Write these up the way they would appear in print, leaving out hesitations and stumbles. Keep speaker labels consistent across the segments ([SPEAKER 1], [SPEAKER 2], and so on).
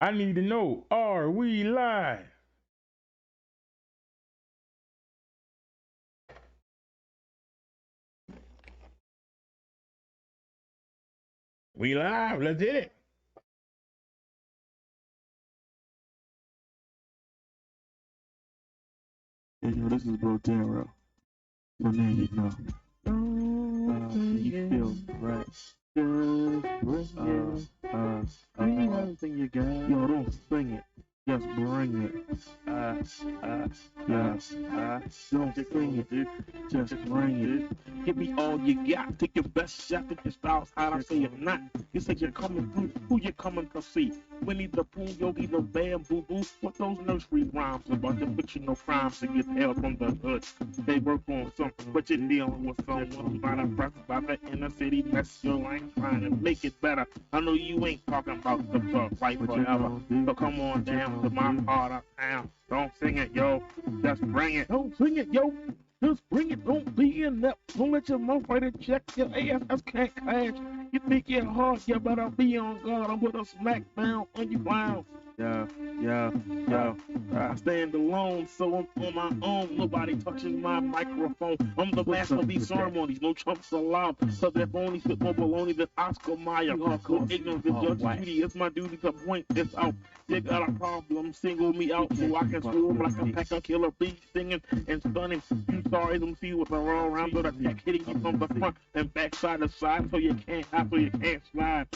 [SPEAKER 1] I need to know, are we live? We live. Let's hit it.
[SPEAKER 2] Hey, yo, this is BROTHA. So now you know. You feel right. Just bring everything you got. Yo, don't sing it. Just bring it. Don't sing it, dude. Just bring it. Give me all you got. Take your best shot. Take your styles out. I say you're not. You say you're coming through. Who you coming to see? Winnie the Pooh, Yogi the Bamboo Boo. What those nursery rhymes about the fictional crimes that get held from the hood? They work on something, but you're dealing with someone who's not impressed by the inner city mess. Your line trying to make it better. I know you ain't talking about the life forever. So come on down to my part of town. Don't sing it, yo. Just bring it. Don't sing it, yo. Just bring it. Don't be in that. Don't let your mouth right and check. Your ass can't clash. You think you're hard, you better be on guard. I'm gonna smack down on you clowns. Yeah. I stand alone, so I'm on my own. Nobody touches my microphone. I'm the master of these ceremonies. No trumps allowed. Cause if only spit more baloney than Oscar Mayer. With ignorance and Judge Judy, it's my duty to point this out. You got a problem, single me out so I can swarm like a pack of killer bees singing and stunning. You sorry, them see with the raw round of attack hitting you from the front and back side to side so you can't hide, so you can't slide.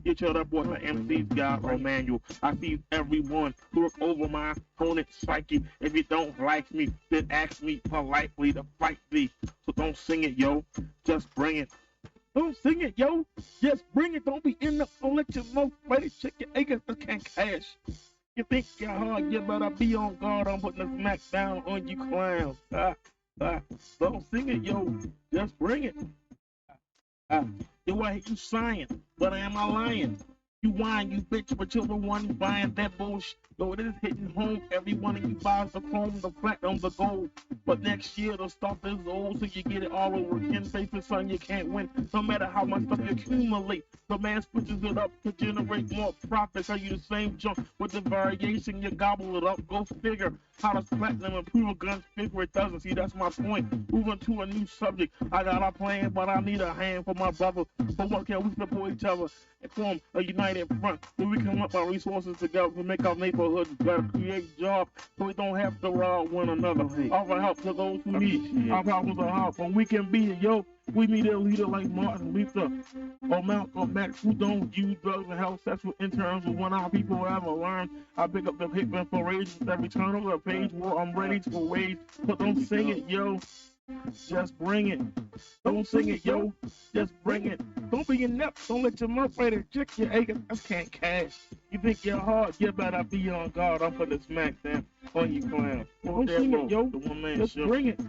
[SPEAKER 2] Get your up with the MC's guide or manual. I see everyone look over my opponent's psyche. If you don't like me, then ask me politely to fight thee. So don't sing it, yo. Just bring it. Don't sing it, yo. Just bring it. Don't be in the. Don't let your mouth fight it. Check your acres. I can't cash. You think you're hard, you better be on guard. I'm putting a smack down on you clowns. Don't sing it, yo. Just bring it. Yo, I hate you sighing, but am I lying? You whine, you bitch, but you're the one buying that bullshit. Yo, it is hitting home. Every one of you buys the chrome, the platinum, the gold. But next year the stuff is old, so you get it all over again. Face it, son, you can't win. No matter how much stuff you accumulate, the man switches it up to generate more profit. Are you the same junk with the variation? You gobble it up. Go figure. How does platinum improve a gun's figure? It doesn't. See, that's my point. Moving to a new subject. I got a plan, but I need a hand for my brother. For what can we support each other and form a united front? So we come up our resources together to make our neighborhoods better, create jobs, so we don't have to rob one another. Offer help to those who need. Our problems are hard, but we can be it, yo. We need a leader like Martin Luther or Malcolm X who don't use drugs and have sexual interns with one our people ever learn. I pick up the Hickman for rage every turn over the page. Well, I'm ready to wage, but don't sing it, yo. Just bring it. Don't sing it, yo. Just bring it. Don't be inept. Don't let your mouth right and check your acres. I can't cash. You think you're hard? You better be on guard. I'm putting a smack down on you clown. Don't sing it, yo. The one man Just show. Bring it.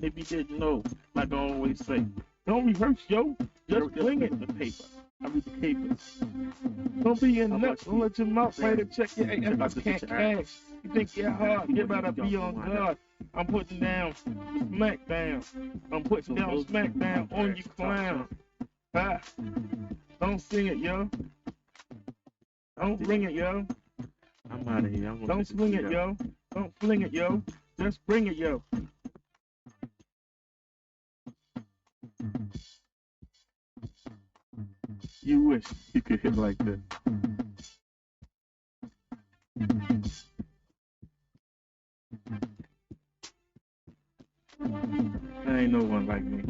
[SPEAKER 2] If you didn't know, like I always say, don't rehearse, yo. Just bring it. The paper. I read the papers. Don't be inept. Don't let your mouth right and check your acres. I can't cash. You think you're hard? You better be on guard. I'm putting down smack down. I'm putting down smack down on you clown. Don't sing it, yo. Don't bring it, yo. I'm out of here. Don't swing it, yo. Don't fling it, yo. Just bring it, yo. You wish you could hit like this. There ain't no one like me.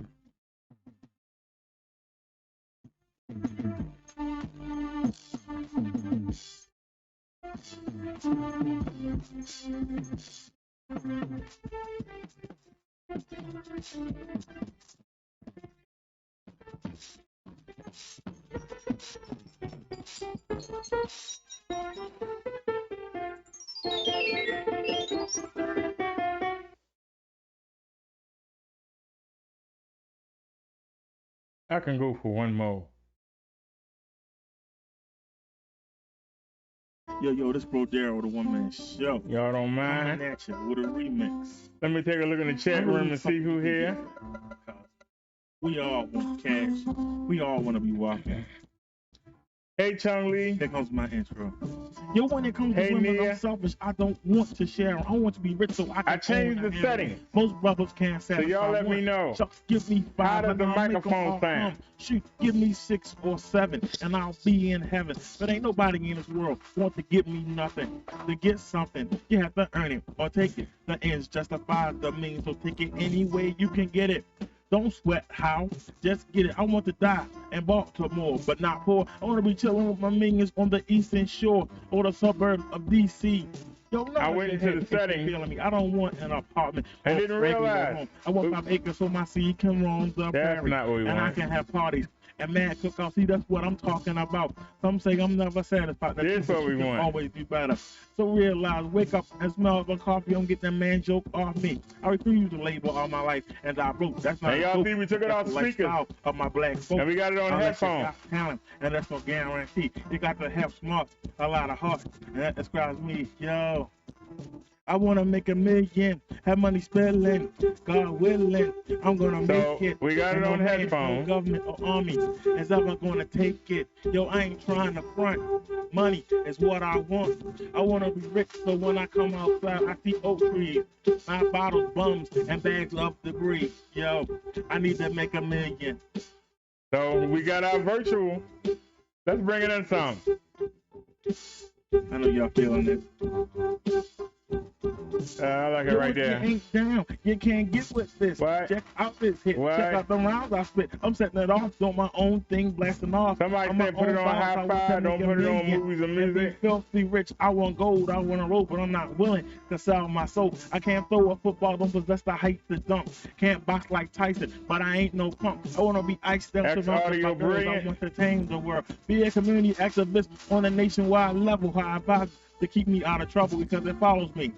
[SPEAKER 1] I can go for one more.
[SPEAKER 2] Yo, this BROTHA, the one man show.
[SPEAKER 1] Y'all don't mind?
[SPEAKER 2] Coming at you with a remix.
[SPEAKER 1] Let me take a look in the chat room and see who here.
[SPEAKER 2] We all want cash. We all want to be walking.
[SPEAKER 1] Hey, Chung Lee.
[SPEAKER 2] Here comes my intro. Yo, when it comes
[SPEAKER 1] Hey,
[SPEAKER 2] to women,
[SPEAKER 1] Nia.
[SPEAKER 2] I'm selfish. I don't want to share. I want to be rich so I can.
[SPEAKER 1] I changed the
[SPEAKER 2] own
[SPEAKER 1] settings.
[SPEAKER 2] Most brothers can't
[SPEAKER 1] So
[SPEAKER 2] satisfy.
[SPEAKER 1] y'all let me know.
[SPEAKER 2] Shucks, give me
[SPEAKER 1] How
[SPEAKER 2] 5.
[SPEAKER 1] does the
[SPEAKER 2] and I'll make 'em
[SPEAKER 1] microphone
[SPEAKER 2] all
[SPEAKER 1] sound?
[SPEAKER 2] come. Shoot, give me 6 or 7, and I'll be in heaven. But ain't nobody in this world want to give me nothing. To get something, you have to earn it or take it. The ends justify the means, so take it any way you can get it. Don't sweat how, just get it. I want to die in Baltimore, but not poor. I want to be chilling with my minions on the eastern shore or the suburbs of DC. Yo,
[SPEAKER 1] I went into the settings.
[SPEAKER 2] I don't want an apartment.
[SPEAKER 1] I
[SPEAKER 2] or
[SPEAKER 1] didn't
[SPEAKER 2] regular
[SPEAKER 1] realize.
[SPEAKER 2] home. I want 5 acres so my seed can roam the
[SPEAKER 1] That's
[SPEAKER 2] prairie.
[SPEAKER 1] not what we
[SPEAKER 2] and I
[SPEAKER 1] want.
[SPEAKER 2] can have parties and mad cookouts. See, that's what I'm talking about. Some say I'm never satisfied.
[SPEAKER 1] This what we want.
[SPEAKER 2] Always be better. So realize, wake up and smell the coffee. Don't get that man joke off me. I refuse to label all my life and I broke. That's not.
[SPEAKER 1] Hey, y'all
[SPEAKER 2] dope.
[SPEAKER 1] see we took it off
[SPEAKER 2] That's the
[SPEAKER 1] speakers.
[SPEAKER 2] lifestyle of my black folks.
[SPEAKER 1] And we got it on
[SPEAKER 2] Unless you
[SPEAKER 1] headphones.
[SPEAKER 2] got talent, and that's no guarantee. You got to have smarts, a lot of heart, and that describes me. Yo, I want to make $1 million, have money spilling, God willing, I'm gonna make it.
[SPEAKER 1] We got it on headphones.
[SPEAKER 2] No government or army is ever gonna take it. Yo, I ain't trying to front. Money is what I want. I wanna be rich, so when I come outside, I see oak trees, my bottles, bums, and bags of debris. Yo, I need to make $1 million.
[SPEAKER 1] So we got our virtual. Let's bring it in some.
[SPEAKER 2] I know y'all feeling it.
[SPEAKER 1] I like it right there.
[SPEAKER 2] You ain't down. You can't get with this.
[SPEAKER 1] What?
[SPEAKER 2] Check out this hit.
[SPEAKER 1] What?
[SPEAKER 2] Check out the rounds I spit. I'm setting it off, doing my own thing, blasting off.
[SPEAKER 1] Somebody said put it on high five, don't put it on movies or music.
[SPEAKER 2] Filthy rich. I want gold. I want a rope, but I'm not willing to sell my soul. I can't throw a football, don't possess the height to dunk. Can't box like Tyson, but I ain't no punk. I want to be iced out.
[SPEAKER 1] Audio
[SPEAKER 2] I
[SPEAKER 1] brilliant.
[SPEAKER 2] want to tame the world. Be a community activist on a nationwide level. How I advise to keep me out of trouble because it follows me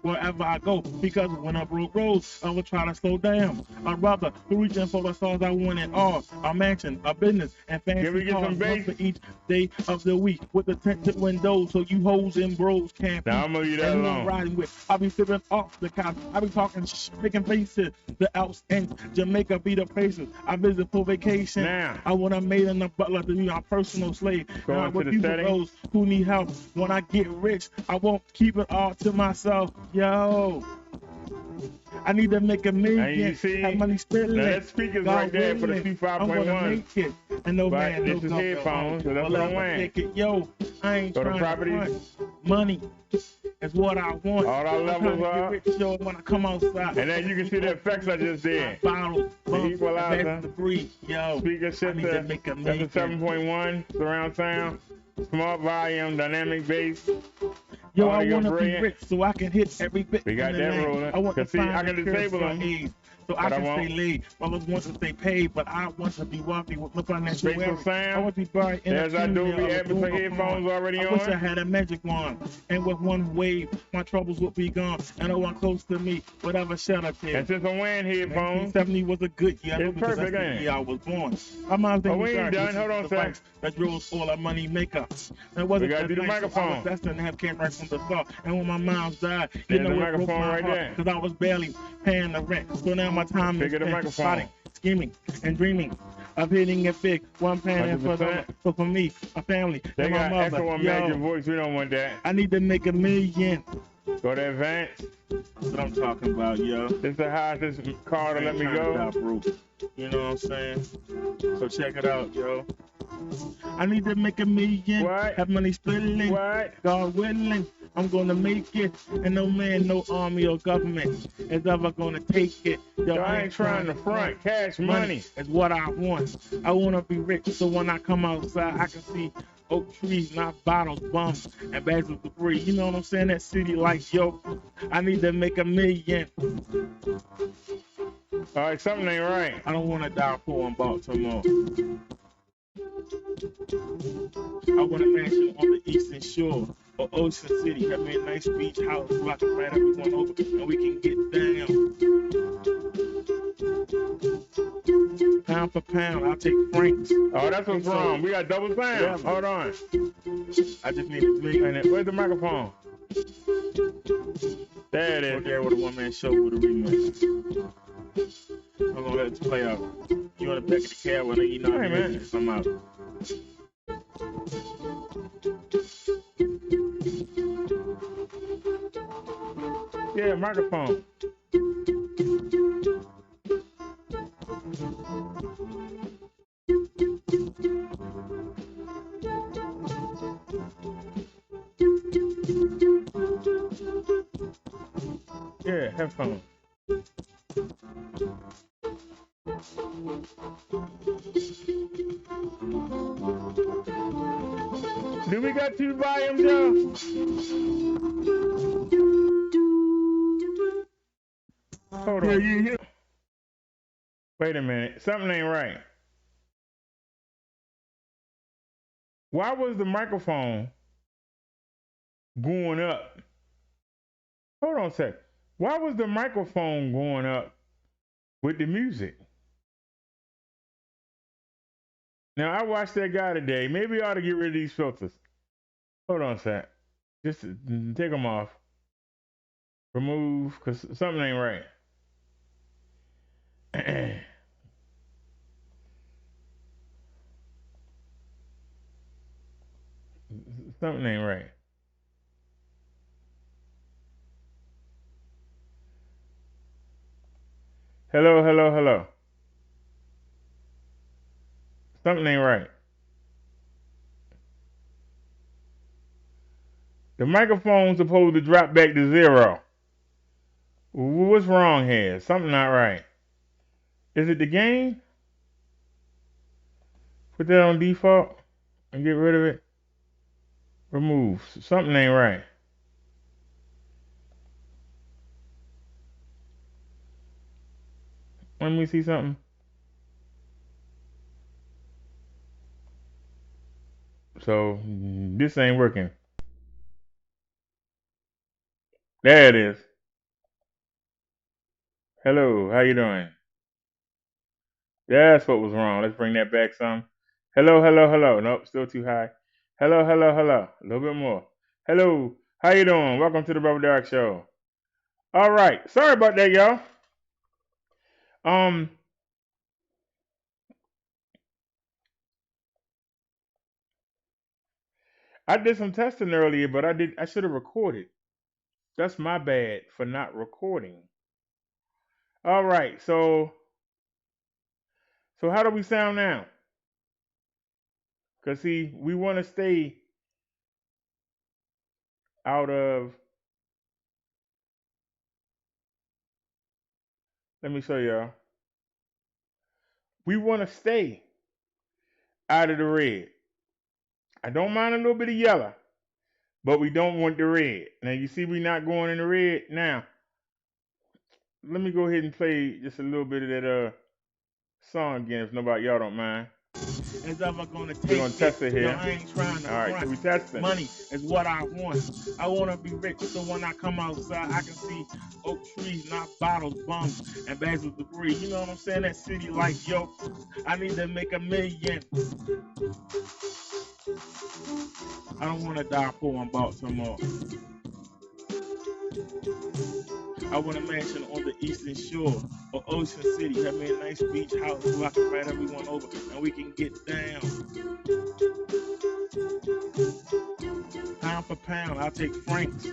[SPEAKER 2] wherever I go, because when I broke roads, I would try to slow down. I'd rather be reaching for the stars I want it all. A mansion, a business, and fancy
[SPEAKER 1] Can we get some
[SPEAKER 2] cars
[SPEAKER 1] bass?
[SPEAKER 2] for each day of the week with the tinted windows so you hoes and bros can't
[SPEAKER 1] Now I'm gonna leave that
[SPEAKER 2] and who I'm
[SPEAKER 1] alone.
[SPEAKER 2] riding with. I'll be sipping off the couch. I'll be talking making faces. The Alps and Jamaica be the places I visit for vacation.
[SPEAKER 1] Now.
[SPEAKER 2] I want a maid and a butler to be my personal slave.
[SPEAKER 1] Go
[SPEAKER 2] And I
[SPEAKER 1] into
[SPEAKER 2] would
[SPEAKER 1] the
[SPEAKER 2] be with
[SPEAKER 1] settings.
[SPEAKER 2] those who need help. When I get rich, I won't keep it all to myself. Yo, I need to make $1 million.
[SPEAKER 1] And you see,
[SPEAKER 2] have money spilling.
[SPEAKER 1] now that speaker's
[SPEAKER 2] God
[SPEAKER 1] right there for the
[SPEAKER 2] willing,
[SPEAKER 1] 25.1.
[SPEAKER 2] I'm gonna make it. And no
[SPEAKER 1] But
[SPEAKER 2] man,
[SPEAKER 1] this
[SPEAKER 2] no
[SPEAKER 1] is
[SPEAKER 2] government
[SPEAKER 1] headphones, so that's
[SPEAKER 2] will
[SPEAKER 1] what I'm
[SPEAKER 2] ever
[SPEAKER 1] wearing.
[SPEAKER 2] take it. Yo, I ain't
[SPEAKER 1] Go to
[SPEAKER 2] trying
[SPEAKER 1] properties.
[SPEAKER 2] to front. Money is what I want.
[SPEAKER 1] All our
[SPEAKER 2] I'm
[SPEAKER 1] levels
[SPEAKER 2] trying to
[SPEAKER 1] are.
[SPEAKER 2] get rich, yo, when I come outside.
[SPEAKER 1] And then you can see the effects I just did.
[SPEAKER 2] Bottles, bumps,
[SPEAKER 1] equalizer.
[SPEAKER 2] and the free. Yo,
[SPEAKER 1] Speaker
[SPEAKER 2] I
[SPEAKER 1] shifter,
[SPEAKER 2] need to make $1
[SPEAKER 1] that's a
[SPEAKER 2] million.
[SPEAKER 1] 7.1 surround sound, smart volume, dynamic bass.
[SPEAKER 2] Yo, I
[SPEAKER 1] Audio
[SPEAKER 2] want to be
[SPEAKER 1] brilliant.
[SPEAKER 2] rich so I can hit every bit.
[SPEAKER 1] We got
[SPEAKER 2] in the
[SPEAKER 1] that
[SPEAKER 2] lane.
[SPEAKER 1] rolling.
[SPEAKER 2] I want to
[SPEAKER 1] 'Cause see,
[SPEAKER 2] find
[SPEAKER 1] I can
[SPEAKER 2] the cure
[SPEAKER 1] disable
[SPEAKER 2] for
[SPEAKER 1] them,
[SPEAKER 2] AIDS, so
[SPEAKER 1] but
[SPEAKER 2] I
[SPEAKER 1] I
[SPEAKER 2] can
[SPEAKER 1] won't.
[SPEAKER 2] stay laid. Brothers want to stay paid, but I want to be wealthy with no financial
[SPEAKER 1] Spatial
[SPEAKER 2] worry.
[SPEAKER 1] sound.
[SPEAKER 2] I want to be buried in
[SPEAKER 1] There's
[SPEAKER 2] a
[SPEAKER 1] our
[SPEAKER 2] funeral
[SPEAKER 1] Dolby
[SPEAKER 2] of a
[SPEAKER 1] Atmos for
[SPEAKER 2] boom of
[SPEAKER 1] headphones
[SPEAKER 2] horn.
[SPEAKER 1] already
[SPEAKER 2] I wish I
[SPEAKER 1] on.
[SPEAKER 2] had a magic wand, and with one wave, my troubles would be gone, and no one close to me would ever shed a tear.
[SPEAKER 1] And since I'm wearing headphones,
[SPEAKER 2] 1970 was a good year. I know
[SPEAKER 1] It's
[SPEAKER 2] because
[SPEAKER 1] perfect,
[SPEAKER 2] that's
[SPEAKER 1] ain't
[SPEAKER 2] the
[SPEAKER 1] it?
[SPEAKER 2] year I was born. My mom's
[SPEAKER 1] Oh,
[SPEAKER 2] name
[SPEAKER 1] we
[SPEAKER 2] was
[SPEAKER 1] ain't
[SPEAKER 2] Derrick,
[SPEAKER 1] done.
[SPEAKER 2] which
[SPEAKER 1] Hold
[SPEAKER 2] is
[SPEAKER 1] on,
[SPEAKER 2] the
[SPEAKER 1] sir.
[SPEAKER 2] vice that drove all our money maker. That wasn't
[SPEAKER 1] We gotta do the
[SPEAKER 2] nice, so I
[SPEAKER 1] microphone.
[SPEAKER 2] was destined to have came right from the start. And when my mom's died, you
[SPEAKER 1] There's
[SPEAKER 2] know
[SPEAKER 1] the
[SPEAKER 2] it broke
[SPEAKER 1] microphone
[SPEAKER 2] my
[SPEAKER 1] right
[SPEAKER 2] heart
[SPEAKER 1] there.
[SPEAKER 2] because I was barely paying the rent. So now my time is
[SPEAKER 1] Figure the
[SPEAKER 2] spent
[SPEAKER 1] microphone.
[SPEAKER 2] plotting, scheming, and dreaming of hitting it big. One planning for
[SPEAKER 1] 100%.
[SPEAKER 2] so for me, my family,
[SPEAKER 1] They
[SPEAKER 2] and my
[SPEAKER 1] got
[SPEAKER 2] mother.
[SPEAKER 1] echo and
[SPEAKER 2] Yo,
[SPEAKER 1] match your voice. We don't want that.
[SPEAKER 2] I need to make $1 million.
[SPEAKER 1] Go to advance.
[SPEAKER 2] That's what I'm talking about, yo.
[SPEAKER 1] This is the highest this car to let me
[SPEAKER 2] Trying to
[SPEAKER 1] go.
[SPEAKER 2] die broke. You know what I'm saying? So check it out, yo. I need to make $1 million.
[SPEAKER 1] What?
[SPEAKER 2] Have money spilling.
[SPEAKER 1] What?
[SPEAKER 2] God willing, I'm gonna make it. And no man, no army or government is ever gonna take it. Yo,
[SPEAKER 1] I ain't trying to front. Cash money.
[SPEAKER 2] is what I want. I wanna be rich, so when I come outside, I can see oak trees, not bottles, bums, and bags of debris. You know what I'm saying? That city like, yo, I need to make $1 million.
[SPEAKER 1] All right, something ain't right.
[SPEAKER 2] I don't wanna die poor in Baltimore. I want a mansion on the eastern shore or Ocean City. Have me a nice beach house so I can invite everyone over and we can get down. Pound for pound, I'll take Franks.
[SPEAKER 1] Oh, that's what's wrong. We got double sound.
[SPEAKER 2] Yeah.
[SPEAKER 1] Hold on.
[SPEAKER 2] I just need to make
[SPEAKER 1] And where's the microphone? There it
[SPEAKER 2] go
[SPEAKER 1] is.
[SPEAKER 2] there with a one-man show with a remix. I'm gonna let it play out. You on the back of the cab when you know
[SPEAKER 1] Hey, man.
[SPEAKER 2] I'm out.
[SPEAKER 1] Yeah, microphone. Yeah, headphone. Do we got two volumes, y'all? Hold on.
[SPEAKER 2] Yeah.
[SPEAKER 1] Wait a minute. Something ain't right. Why was the microphone going up? Hold on a sec. Why was the microphone going up with the music? Now, I watched that guy today. Maybe I ought to get rid of these filters. Hold on a sec. Just take them off. Remove, because something ain't right. Something ain't right. Hello, hello, hello. Something ain't right. The microphone's supposed to drop back to 0. What's wrong here? Something not right. Is it the game? Put that on default and get rid of it. Remove. Something ain't right. Let me see something. So this ain't working. There it is. Hello, how you doing? That's what was wrong. Let's bring that back some. Hello, hello, hello. Nope, still too high. Hello, hello, hello. A little bit more. Hello, how you doing? Welcome to the Brother Derrick Show. All right, sorry about that, y'all. I did some testing earlier, but I should have recorded. That's my bad for not recording. All right, so how do we sound now? Cause see, we want to stay out of. Let me show y'all. We want to stay out of the red. I don't mind a little bit of yellow, but we don't want the red. Now you see, we not going in the red. Now, let me go ahead and play just a little bit of that song again, if nobody y'all don't mind.
[SPEAKER 2] Is ever gonna take
[SPEAKER 1] We're gonna test it here.
[SPEAKER 2] Yo, I ain't trying to
[SPEAKER 1] All right, so we testing.
[SPEAKER 2] Money is what I want. I wanna be rich, so when I come outside, I can see oak trees, not bottles, bums, and bags of debris. You know what I'm saying? That city like, yo, I need to make $1 million. I don't wanna die poor and bought some more. I want a mansion on the eastern shore or Ocean City. Have me a nice beach house so I can invite everyone over and we can get down. Pound for pound, I'll take francs,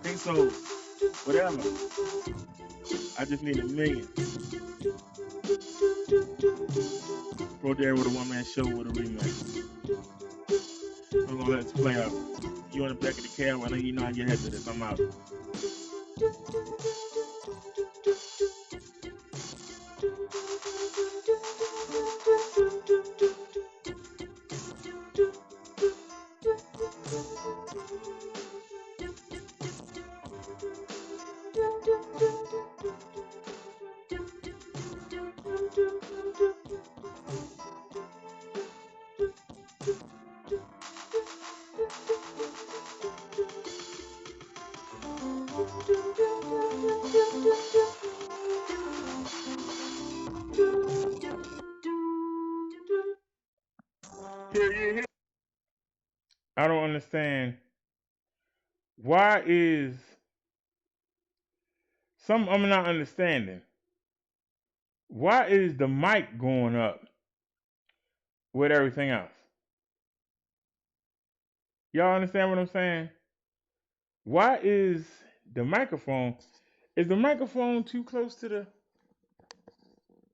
[SPEAKER 2] pesos, whatever. I just need $1 million. Bro, there with a one-man show with a remix. I'm gonna let this play out. You on the back of the cab, I know you nod your head to this. I'm out. I don't understand. Why is I'm not understanding. Why is the mic going up with everything else?
[SPEAKER 1] Y'all understand what I'm saying? Why is the microphone? Is the microphone too close to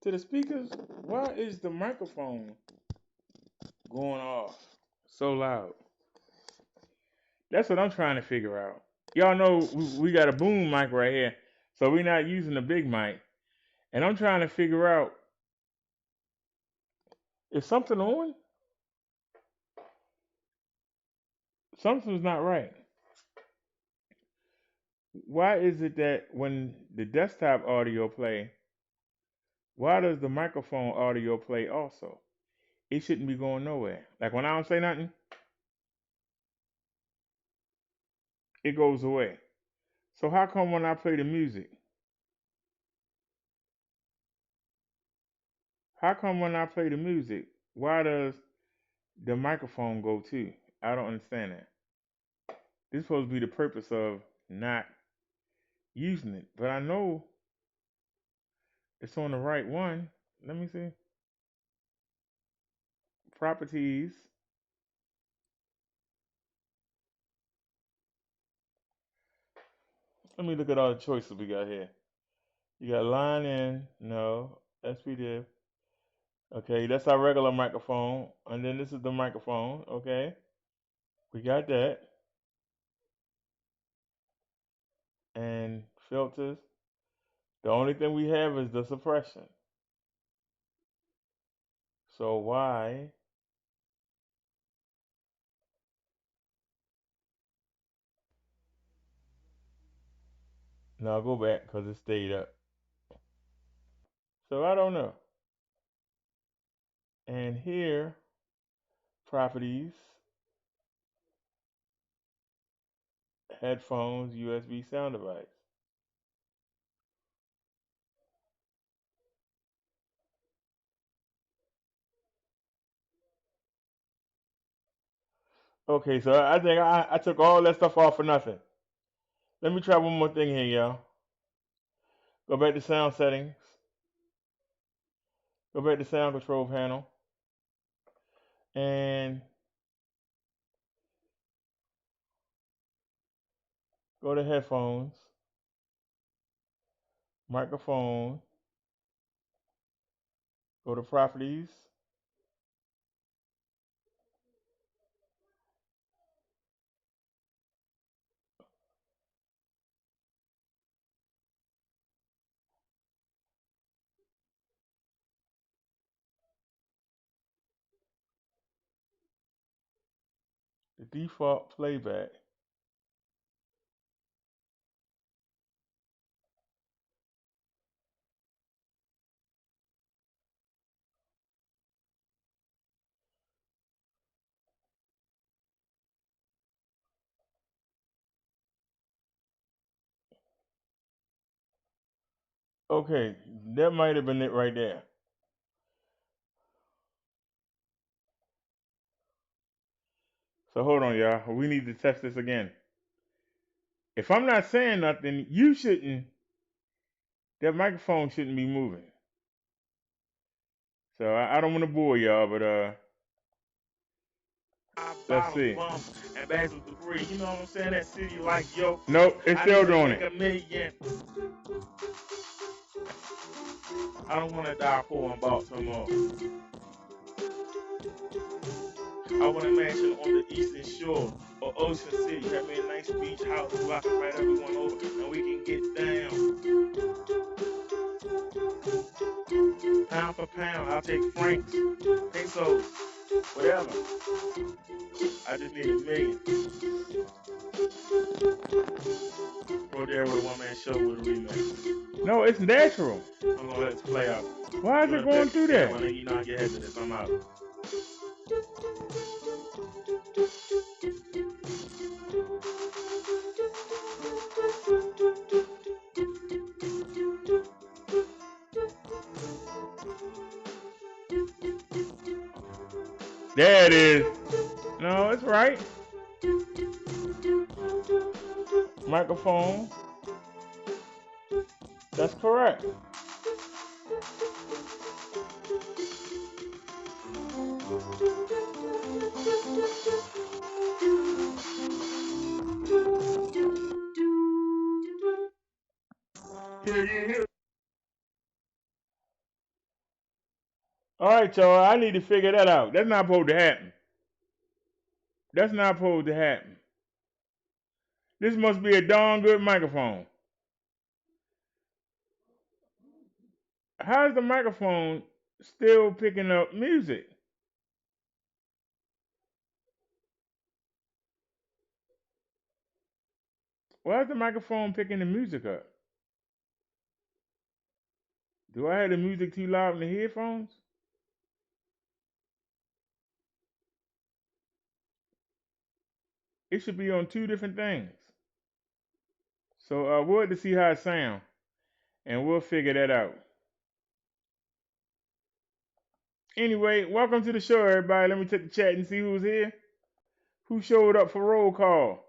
[SPEAKER 1] the speakers? Why is the microphone going off so loud? That's what I'm trying to figure out. Y'all know we got a boom mic right here, so we're not using the big mic. And I'm trying to figure out, is something on? Something's not right. Why is it that when the desktop audio play, why does the microphone audio play also? It shouldn't be going nowhere. Like when I don't say nothing, it goes away. So how come when I play the music, how come when I play the music, why does the microphone go too? I don't understand that. This is supposed to be the purpose of not using it. But I know it's on the right one. Let me see. Properties. Let me look at all the choices we got here. You got line in, no, SPDIF. Okay, that's our regular microphone. And then this is the microphone, okay? We got that. And filters. The only thing we have is the suppression. So why? Now go back because it stayed up. So I don't know. And here, properties, headphones, USB sound device. Okay, so I think I took all that stuff off for nothing. Let me try one more thing here, y'all. Go back to sound settings. Go back to sound control panel. And go to headphones, microphone, go to properties, the default playback. Okay, that might have been it right there. So hold on, y'all. We need to test this again. If I'm not saying nothing, you shouldn't. That microphone shouldn't be moving. So I don't want to bore y'all, but let's see.
[SPEAKER 2] And bags of debris. You know what I'm saying? That city like yo.
[SPEAKER 1] Nope, it's still doing it.
[SPEAKER 2] $1 million. I don't want to die poor and Baltimore. I want a mansion on the eastern shore or Ocean City. Have me a nice beach house where I can fight everyone over and we can get down. Pound for pound, I'll take francs, pesos, whatever. I just need $1 million. Bro, there with a one-man show with a remix.
[SPEAKER 1] No, it's natural.
[SPEAKER 2] I'm gonna let it play out.
[SPEAKER 1] Why is it going through that?
[SPEAKER 2] When you know I get hesitant, I'm out.
[SPEAKER 1] There it is. No, it's right. Microphone. That's correct. All right, y'all. I need to figure that out. That's not supposed to happen. That's not supposed to happen. This must be a darn good microphone. How's the microphone still picking up music? Why is the microphone picking the music up? Do I have the music too loud in the headphones? It should be on two different things. So we'll have to see how it sounds, and we'll figure that out. Anyway, welcome to the show, everybody. Let me take the chat and see who's here. Who showed up for roll call?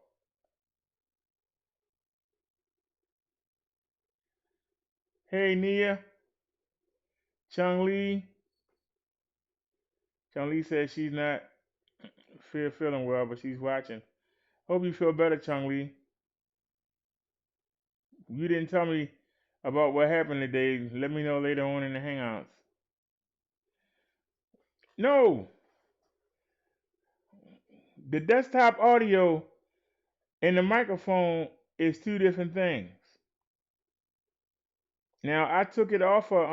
[SPEAKER 1] Hey, Nia. Chung Lee. Chung Lee says she's not feeling well, but she's watching. Hope you feel better, Chung Lee. You didn't tell me about what happened today. Let me know later on in the Hangouts. No, the desktop audio and the microphone is two different things. Now I took it off of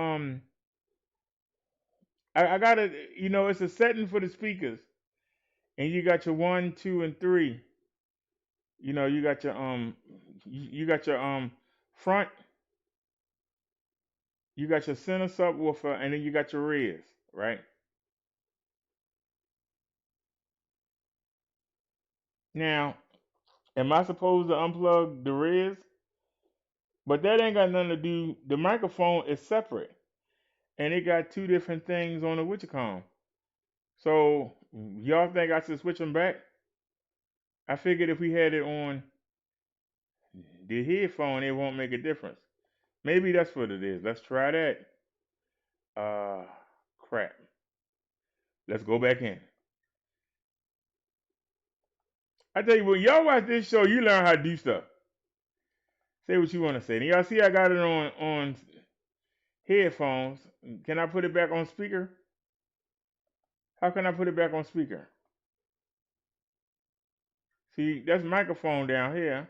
[SPEAKER 1] I got it. It's a setting for the speakers, and you got your 1, 2, and 3. You got your you got your front, you got your center subwoofer, and then you got your res, right? Now, am I supposed to unplug the res? But that ain't got nothing to do. The microphone is separate, and it got two different things on the Witchcom. So y'all think I should switch them back? I figured if we had it on the headphone, it won't make a difference. Maybe that's what it is. Let's try that. Uh, crap. Let's go back in. I tell you what, y'all watch this show, you learn how to do stuff. Say what you want to say. And y'all see I got it on headphones. Can I put it back on speaker? How can I put it back on speaker? See, that's microphone down here.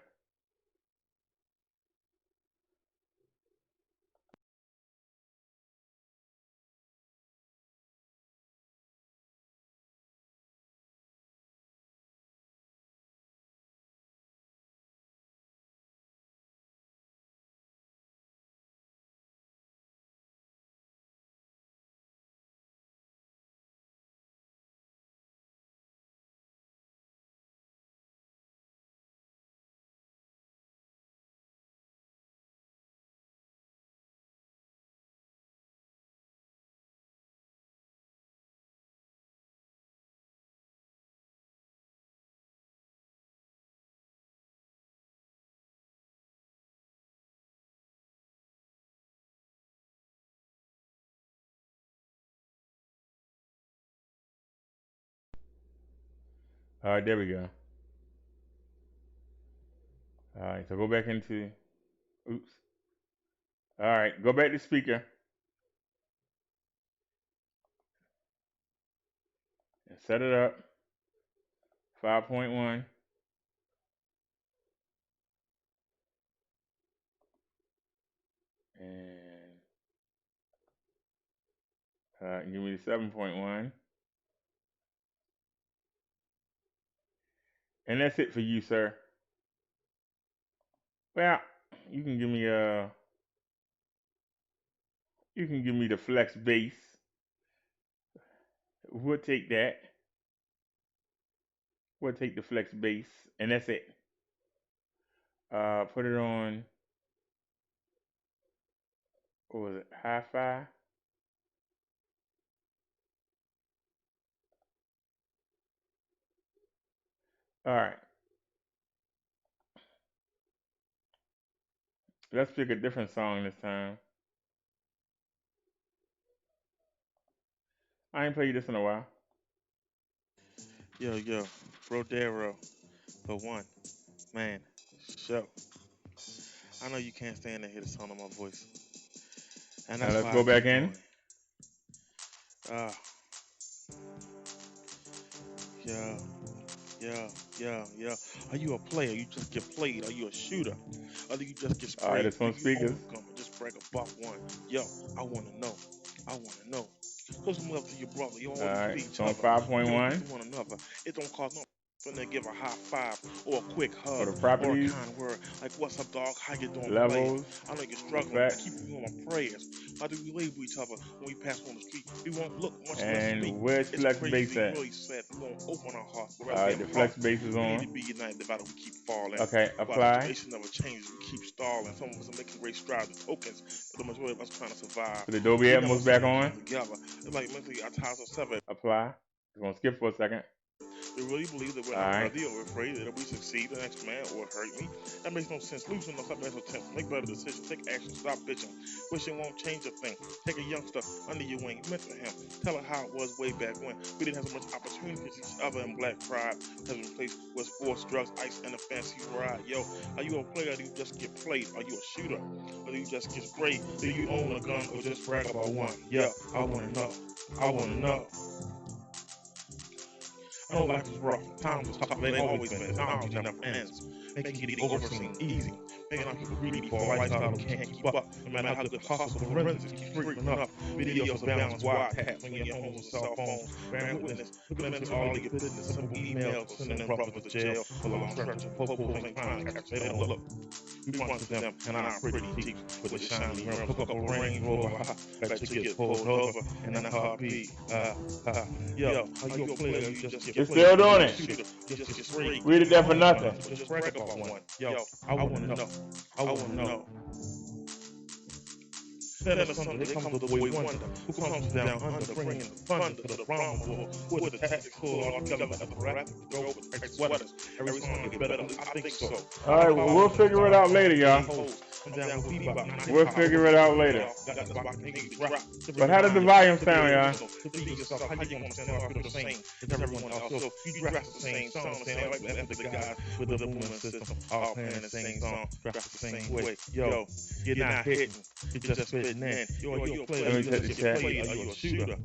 [SPEAKER 1] All right, there we go. All right, so go back into. Oops. All right, go back to speaker and set it up. 5.1 and give me the 7.1, and that's it for you, sir. Well, you can give me the flex bass. We'll take that. We'll take the flex bass, and that's it. Put it on. What was it? Hi-fi. All right. Let's pick a different song this time. I ain't played this in a while.
[SPEAKER 2] Yo, BROTHA for one man show. I know you can't stand to hear the sound of my voice, and
[SPEAKER 1] Now
[SPEAKER 2] that's
[SPEAKER 1] let's
[SPEAKER 2] why I
[SPEAKER 1] go back
[SPEAKER 2] keep
[SPEAKER 1] in.
[SPEAKER 2] doing it. Yeah, yeah. Are you a player? You just get played? Are you a shooter? Or do you just get
[SPEAKER 1] All right,
[SPEAKER 2] sprayed?
[SPEAKER 1] it's
[SPEAKER 2] Do
[SPEAKER 1] on
[SPEAKER 2] you
[SPEAKER 1] speakers.
[SPEAKER 2] overcome or just brag about one? Yo, I wanna know. I wanna know. Show some love to your brother. You
[SPEAKER 1] All
[SPEAKER 2] always
[SPEAKER 1] right,
[SPEAKER 2] for
[SPEAKER 1] it's
[SPEAKER 2] each
[SPEAKER 1] on
[SPEAKER 2] other. You don't
[SPEAKER 1] 5.1
[SPEAKER 2] to one another. It don't cost no to give a high five or a quick
[SPEAKER 1] for
[SPEAKER 2] hug
[SPEAKER 1] the
[SPEAKER 2] or a
[SPEAKER 1] properties,
[SPEAKER 2] kind word like "What's up, dog? How you doing, player?"
[SPEAKER 1] levels,
[SPEAKER 2] I know you're struggling, but
[SPEAKER 1] effects,
[SPEAKER 2] keep you on my prayers. Why do we label each other when we pass on the street? We won't look, much less speak.
[SPEAKER 1] and where's
[SPEAKER 2] It's
[SPEAKER 1] flex bass
[SPEAKER 2] crazy,
[SPEAKER 1] at?
[SPEAKER 2] really sad. We won't open our hearts, but
[SPEAKER 1] All
[SPEAKER 2] rather be
[SPEAKER 1] right, the
[SPEAKER 2] apart.
[SPEAKER 1] flex bass is
[SPEAKER 2] We need
[SPEAKER 1] on.
[SPEAKER 2] to be united. The battle we keep falling.
[SPEAKER 1] Okay,
[SPEAKER 2] While the
[SPEAKER 1] apply.
[SPEAKER 2] duration never changes, we keep stalling. Some of us are making great strides with tokens, but the majority of us trying to survive.
[SPEAKER 1] So the Dolby
[SPEAKER 2] We never
[SPEAKER 1] Atmos
[SPEAKER 2] seem
[SPEAKER 1] back
[SPEAKER 2] to
[SPEAKER 1] on.
[SPEAKER 2] come together. It's like mentally our ties are severed.
[SPEAKER 1] Apply. We're gonna skip for a second.
[SPEAKER 2] They really believe that we're
[SPEAKER 1] All
[SPEAKER 2] not
[SPEAKER 1] right.
[SPEAKER 2] worthy or we're afraid that if we succeed, the next man will hurt me. That makes no sense. Losing no stop mental tense. Make better decisions. Take action. Stop bitching. Wishing won't change a thing. Take a youngster under your wing. Mentor him. Tell her how it was way back when. We didn't have so much opportunity to each other, and black pride has replaced with sports, drugs, ice, and a fancy ride. Yo, are you a player or do you just get played? Are you a shooter or do you just get sprayed? Do you own a gun or just brag about one? Yeah, I wanna know. I wanna know. I know life is rough, times are tough, they always been. Technology never ends, making getting overseen easy, making our people greedy for a lifestyle we can't keep up. No matter how good the hustle, the forensics keep creeping up. Videos of balance, wiretaps on your homes and cell phones, bearing witness, looking into all of your business, simple emails, or sending brothers to jail for long searching. Hopefuls ain't trying to catch, they don't look. We punch to them and our pretty teeth with the shiny rim. Hook up a Range Rover, bet you get pulled over in a heartbeat. Yo, are you a player? You just get
[SPEAKER 1] It's
[SPEAKER 2] played.
[SPEAKER 1] still doing
[SPEAKER 2] You
[SPEAKER 1] it.
[SPEAKER 2] just get sprayed.
[SPEAKER 1] We did that for nothing.
[SPEAKER 2] Just brag about one. Yo, I wanna know. I wanna know. Then a Sunday comes the boy wonder, who comes down under, bringing the thunder to the Brahma bull, with the tactics pulled all together like a thoracic go with tight sweaters. Every song get better, I think so.
[SPEAKER 1] All right, well, we'll figure it out later, y'all.
[SPEAKER 2] I'm down with bebop,
[SPEAKER 1] We'll figure it out later.
[SPEAKER 2] got this box and you drop.
[SPEAKER 1] But how does the volume sound, y'all?
[SPEAKER 2] To be yourself, how you gonna stand up for the same as everyone else? So you dress the same song, same like that the guys with the booming system, all playing the same song, dress the same way. Yo, you're not hitting, you're just fitting in. Yo, you a player,
[SPEAKER 1] Let me
[SPEAKER 2] you
[SPEAKER 1] check the
[SPEAKER 2] just
[SPEAKER 1] chat.
[SPEAKER 2] get played, are you a shooter?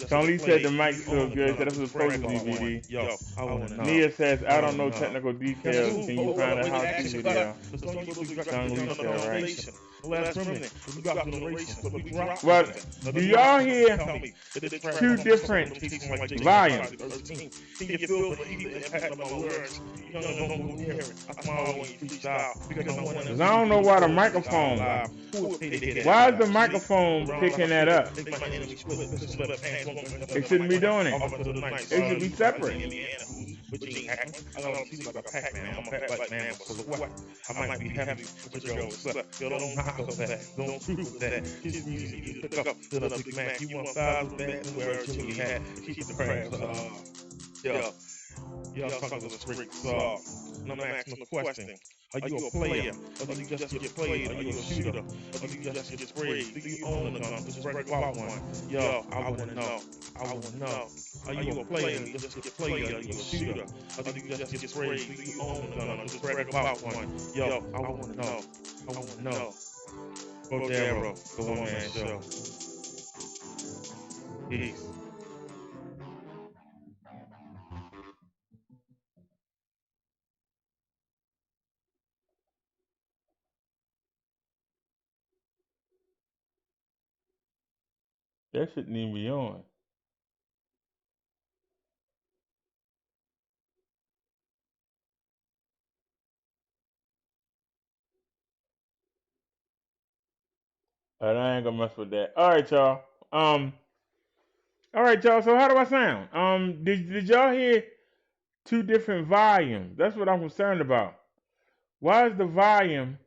[SPEAKER 1] Tony said the mic's still good. That's a supposed to DVD.
[SPEAKER 2] Yo, I wanna know.
[SPEAKER 1] Nia says, I don't know technical details. Can you find a how-to video? Tony said, right.
[SPEAKER 2] Last remnant, we got generations, but we drop.
[SPEAKER 1] Well, do y'all hear
[SPEAKER 2] Tell me,
[SPEAKER 1] two different volumes?
[SPEAKER 2] Can you feel the heat, the impact of my words? You don't go near it. I smile when you freestyle because I want to.
[SPEAKER 1] Because I don't know why the microphone, why is the microphone picking that up? It shouldn't be doing it. It should be separate.
[SPEAKER 2] I don't see like a Pac-Man. I'm a fat man, but so what? I might be heavy, but yo, slept. Yo, don't knock on that. Don't shoot with that. She's easy to pick up. Then a big Mac. You want thighs with that? Where Jimmy had. Keep the crabs. Yo, talking to the street. So, and I'm asking the question. Are you a player? Or do you just get played? Are you a shooter? Or do you just get sprayed? Do you own a gun? Just brag about one. Yo, I wanna know. I wanna know. Are you a player? You just get played? Are you a shooter? Or do you just get sprayed? Do you own a gun? Just brag about one. Yo, I wanna know. I wanna know. BROTHA, the One Man Show. Peace.
[SPEAKER 1] That shouldn't even be on. All right, I ain't gonna mess with that. All right, y'all. All right, y'all. So how do I sound? Did y'all hear two different volumes? That's what I'm concerned about. Why is the volume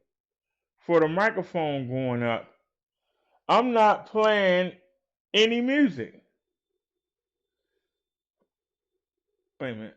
[SPEAKER 1] for the microphone going up? I'm not playing any music. Wait a minute.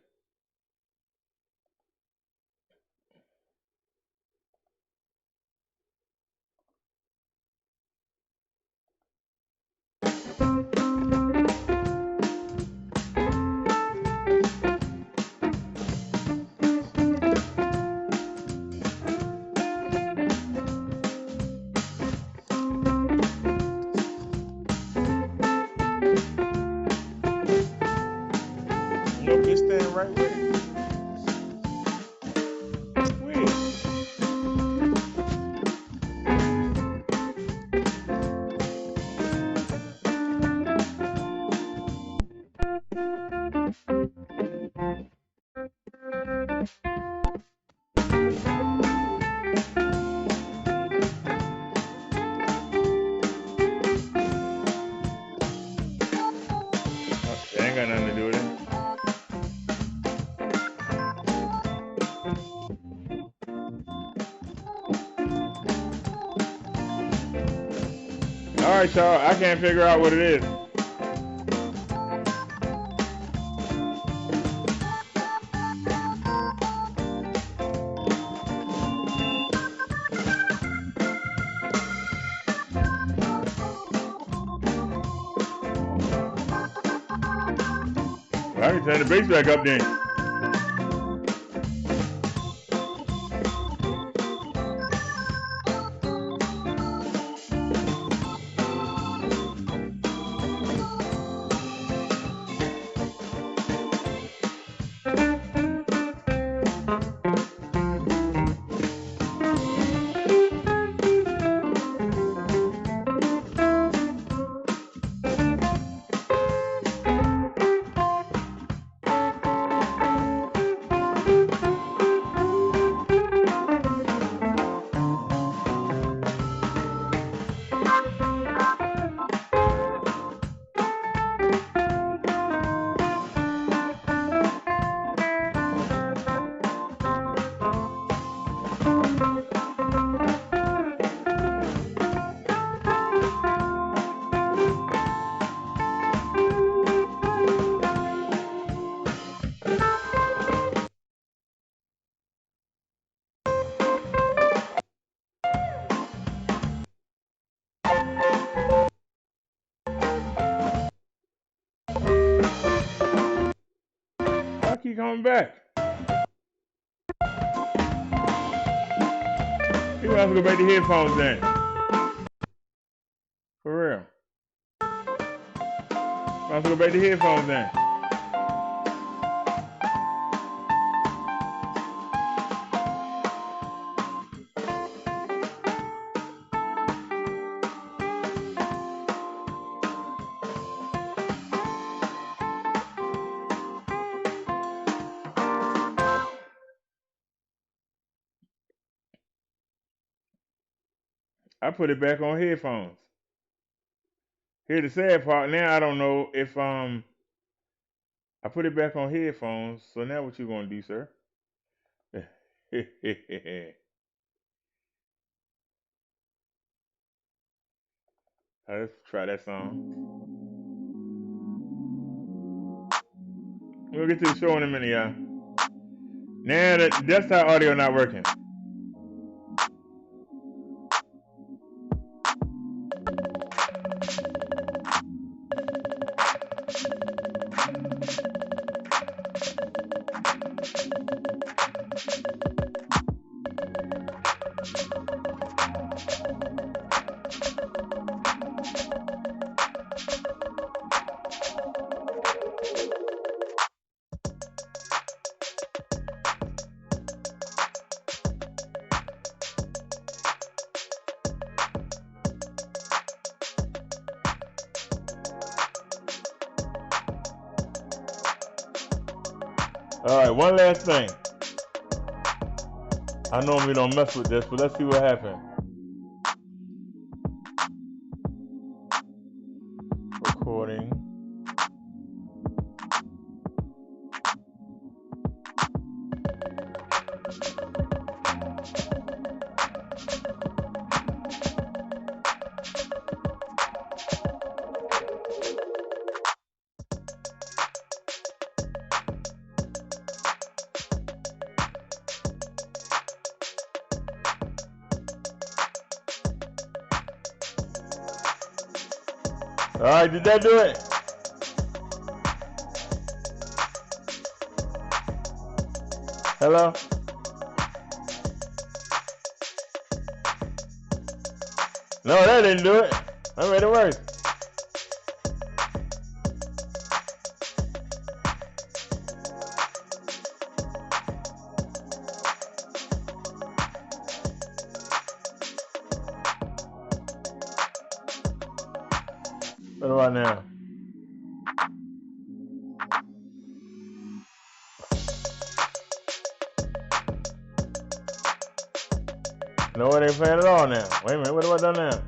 [SPEAKER 1] right, y'all. I can't figure out what it is. I can turn the bass back up then. I keep coming back. You have to go back to headphones then. For real. I have to go back to headphones then. I put it back on headphones. Here's the sad part. Now I don't know if I put it back on headphones. So now what you gonna do, sir? Let's try that song. We'll get to the show in a minute, y'all. Now the desktop audio not working. All right, one last thing. I normally don't mess with this, but let's see what happens. Recording. All right, did that do it? Hello? No, that didn't do it. I made it worse. What about now? No, it ain't playing at all now. Wait a minute, what have I done now?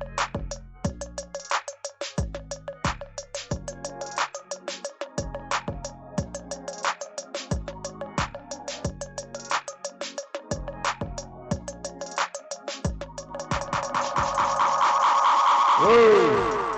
[SPEAKER 1] Whoa!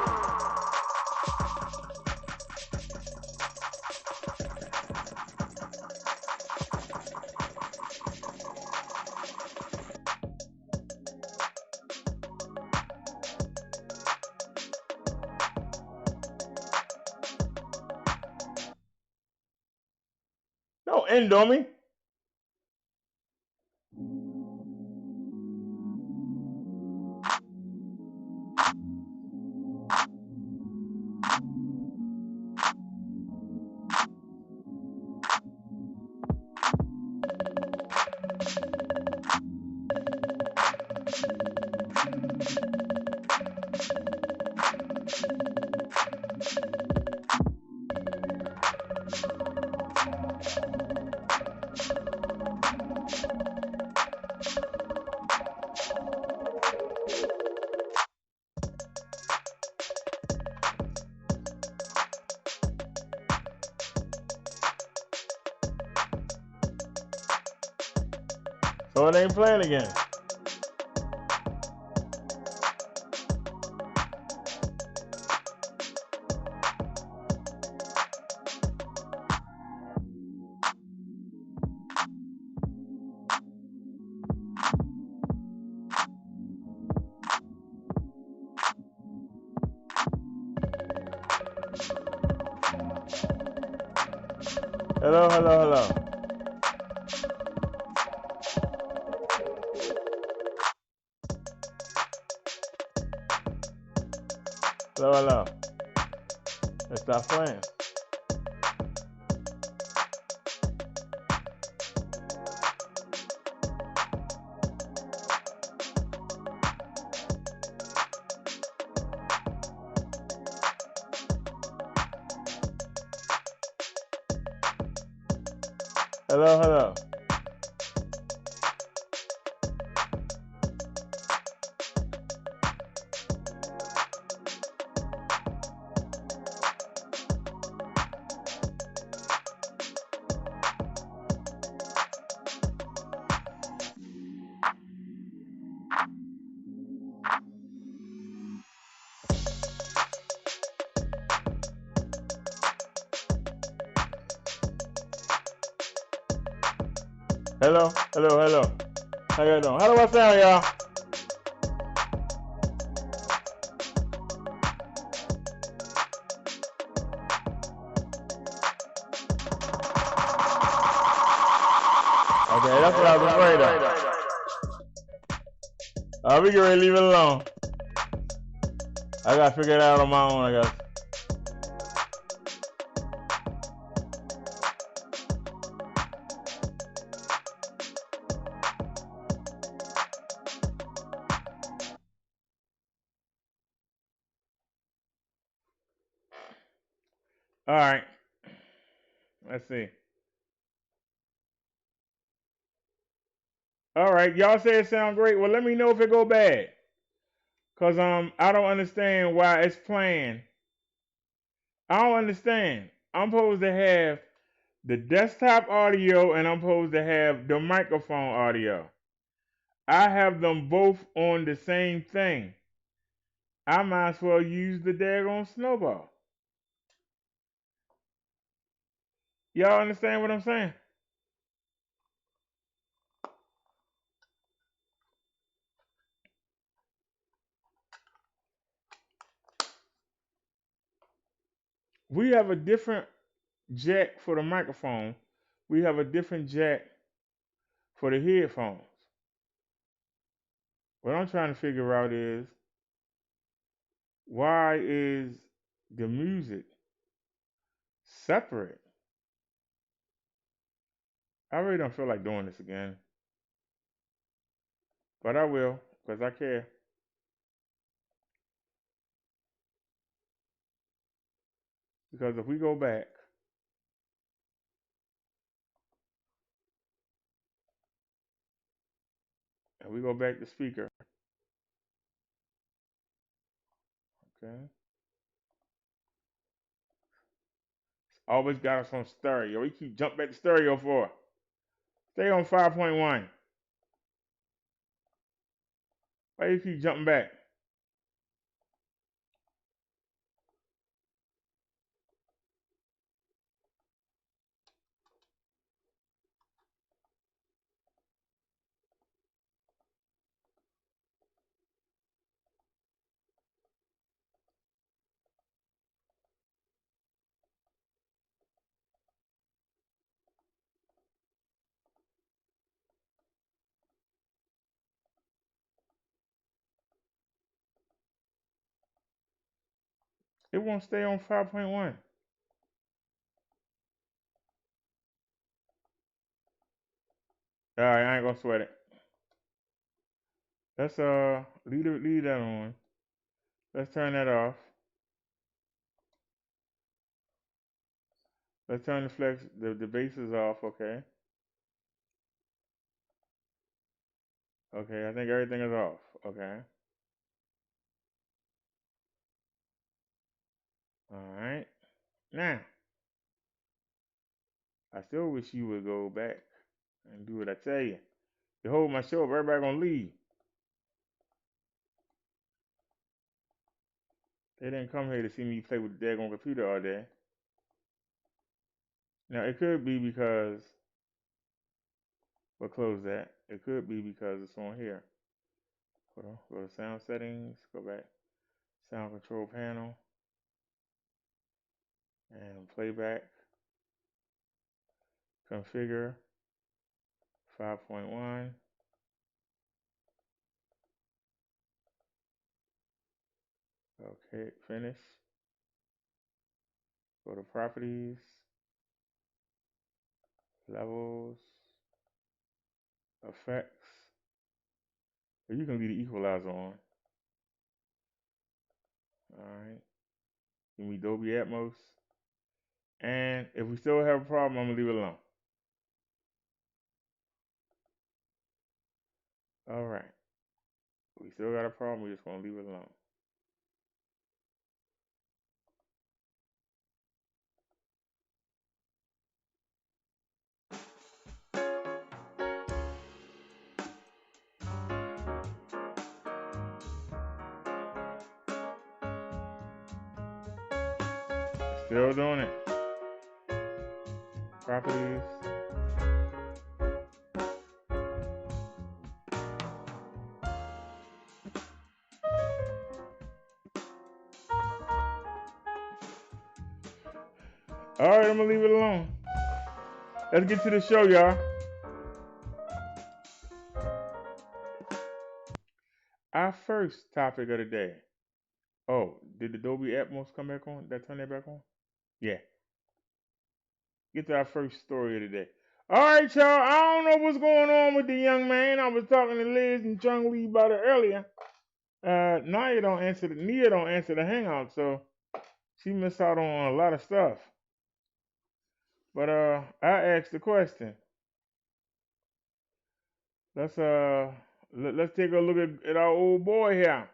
[SPEAKER 1] Don't end on me. So it ain't playing again. Hello, hello, hello. Hello, hello. Let's stop playing. Hello, hello. Hello, hello, hello. How y'all doing? How do I sound, y'all? Okay, that's what I was afraid of. We can really leave it alone. I gotta figure it out on my own, I guess. All right. Let's see. All right, y'all say it sound great. Well, let me know if it go bad, cause I don't understand why it's playing. I don't understand. I'm supposed to have the desktop audio and I'm supposed to have the microphone audio. I have them both on the same thing. I might as well use the daggone snowball. Y'all understand what I'm saying? We have a different jack for the microphone. We have a different jack for the headphones. What I'm trying to figure out is why is the music separate? I really don't feel like doing this again, but I will because I care. Because if we go back and we go back to speaker, okay, always got us on stereo. We keep jumping back to stereo for. Stay on 5.1. Why you keep jumping back? It won't stay on 5.1. All right, I ain't gonna sweat it. Let's leave that on. Let's turn that off. Let's turn the flex the bases off. Okay. Okay, I think everything is off. Okay. All right. Now, I still wish you would go back and do what I tell you. You hold my show up, everybody gonna leave. They didn't come here to see me play with the daggone computer all day. Now, it could be because, we'll close that. It could be because it's on here. Hold on, go to sound settings, go back, sound control panel, and playback, configure, 5.1. Okay, finish. Go to properties, levels, effects. You can leave the equalizer on. Alright. Give me Dolby Atmos. And if we still have a problem, I'm gonna leave it alone. Alright. If we still got a problem, we're just gonna leave it alone. Still doing it. Properties. Alright, I'm gonna leave it alone. Let's get to the show, y'all. Our first topic of the day. Oh, did the Dolby Atmos come back on? Did I turn that back on? Yeah. Get to our first story of the day. Alright, y'all. I don't know what's going on with the young man. I was talking to Liz and Chung Lee about it earlier. Nia don't answer the hangout, so she missed out on a lot of stuff. But I asked the question. Let's take a look at our old boy here.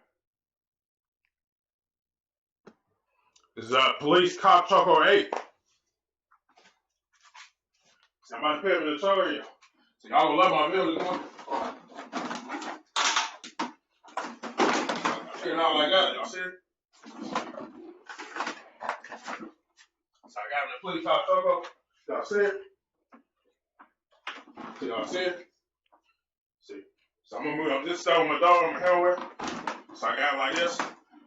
[SPEAKER 2] This is police cop Choco 8. Somebody pay me to tell you. So y'all gonna love my building, huh? Getting out like that, y'all see it? So I got him the police cop Choco. Y'all see it? See, y'all see it? See. So I'm gonna move up this stuff with my dog on my hellway. So I got it like this.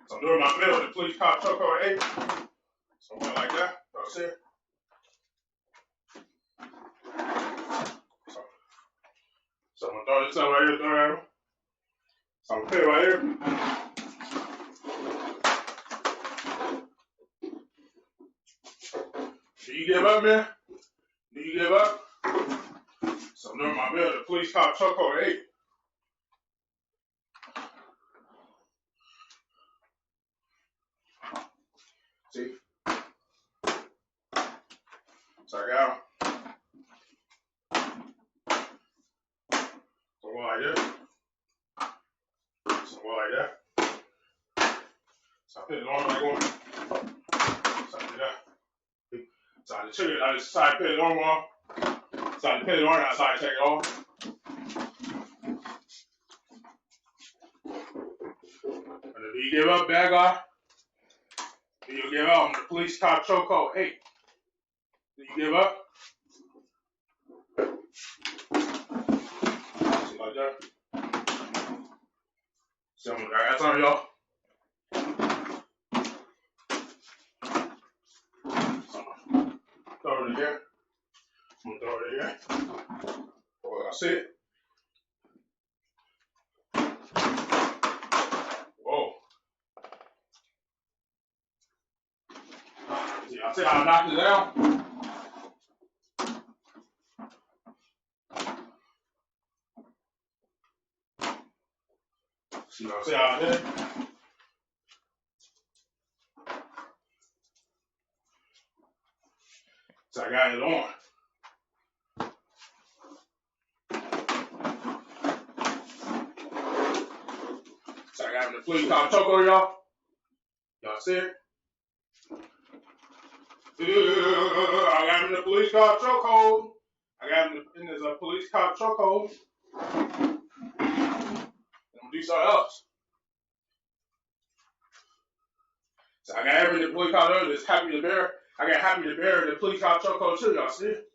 [SPEAKER 2] So I'm doing my building, the police cop Choco 8. So I went like that. Y'all see it? So I'm gonna throw this stuff right here, throw it at him. So I'm gonna put it right here. Do you give up, man? Do you give up? So I'm doing my building, the police cop Choco 8. See? So I got him. So one like this. So one like that. So I put it on like one. So I do that. So I just decided to put it on one. So I put it on outside, take it off. And then do you give up, bad guy? Do you give up? I'm the police cop Choco 8. Do you give up? See like that? See, I got some of y'all. So I'm gonna throw it again. I'm gonna throw it again. Oh, I see it. Whoa. see how I knocked it down? See how I did? So I got it on. So I got him the police car choco, y'all. Y'all see it? I got him in the police car choco. I got him in this police car choco. I'm gonna do something else. So I got him in the police car choco. This Happy the Bear. I got Happy the Bear in the police car choco too. Y'all see it?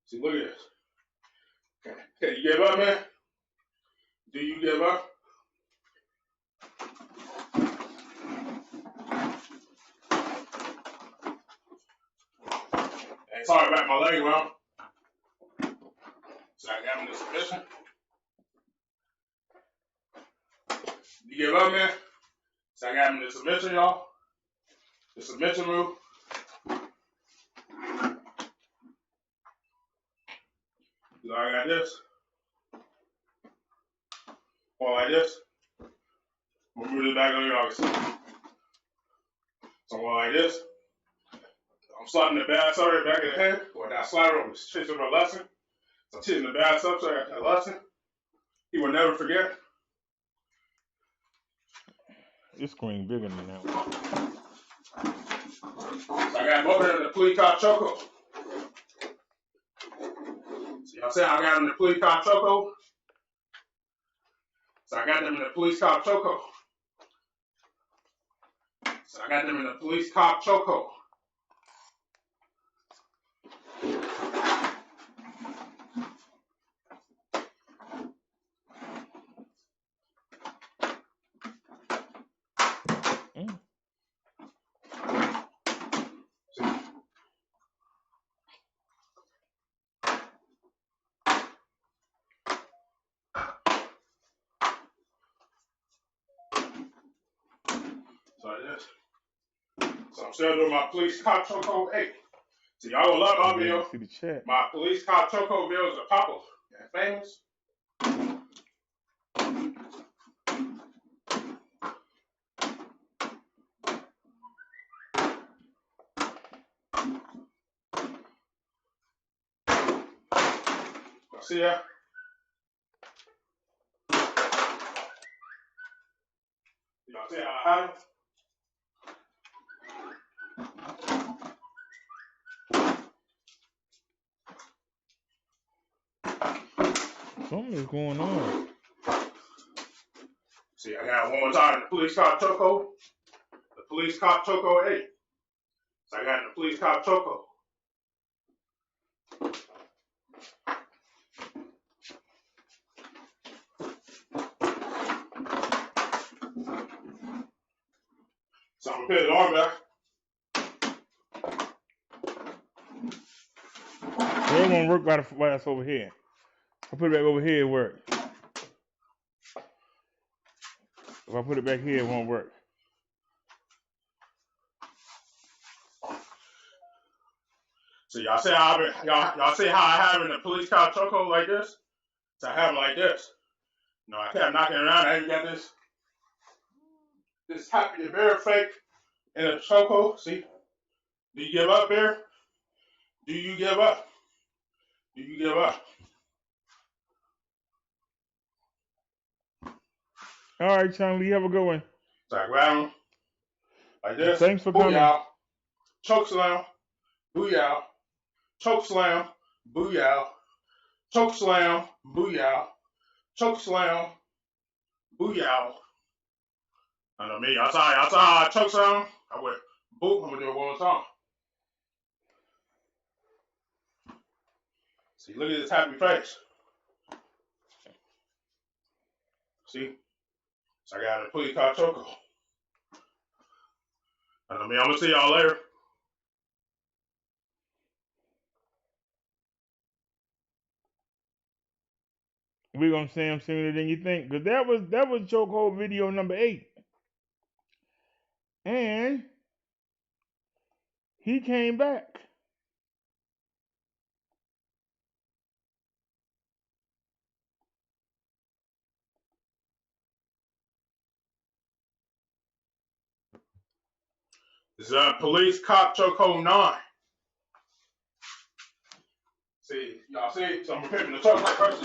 [SPEAKER 2] See, look at this. Can you give up, man? Do you give up? Hey, sorry about my leg, man. So I got him in the submission. You give up, man? So I got him in the submission, y'all. The submission move. So I got this. Going like this. I'm gonna move this back on y'all. So I'm going like this. I'm sliding the bad side back of the head. Or that slider was chasing my lesson. So I'm teaching the bad side that lesson. He will never forget.
[SPEAKER 1] This screen bigger than that one.
[SPEAKER 2] So I got both of them in the police car choco. So y'all say I got them in the police car choco. So I got them in the police car choco. So I got them in the police cop choco. So this. So I'm still doing my police cop choco 8. So y'all gonna love my video.
[SPEAKER 1] See the chat.
[SPEAKER 2] My police cop choco videos are popular and famous. See ya. Y'all see how I have it?
[SPEAKER 1] Something is going on.
[SPEAKER 2] See, I got one more time the police cop choco. The police cop choco 8. So I got the police cop choco. So I'm gonna put it on back.
[SPEAKER 1] It won't work while that's over here. I put it back over here, it work. If I put it back here, it won't work.
[SPEAKER 2] So y'all see how y'all see how I have in the police car choco like this? So I have it like this. No, I kept knocking it around. I even got this Happy the Bear fake in a choco. See? Do you give up, Bear? Do you give up? Do you give up?
[SPEAKER 1] All right, Charlie, have a good one.
[SPEAKER 2] So I grab him like this.
[SPEAKER 1] Thanks for coming.
[SPEAKER 2] Booyah. Choke slam. Booyah. Choke slam. Booyah. Choke slam. Booyah. Choke slam. Booyah. I know me. Outside. Choke slam. I went boop. I'm gonna do it one more time. See, look at this happy face. See? So I got a police car choco. I know me. I'm gonna see y'all later.
[SPEAKER 1] We're gonna see him sooner than you think, because that was chokehold video number 8. And he came back.
[SPEAKER 3] This is police cop chokehold 9. See, y'all see? So I'm preparing the chokehold first.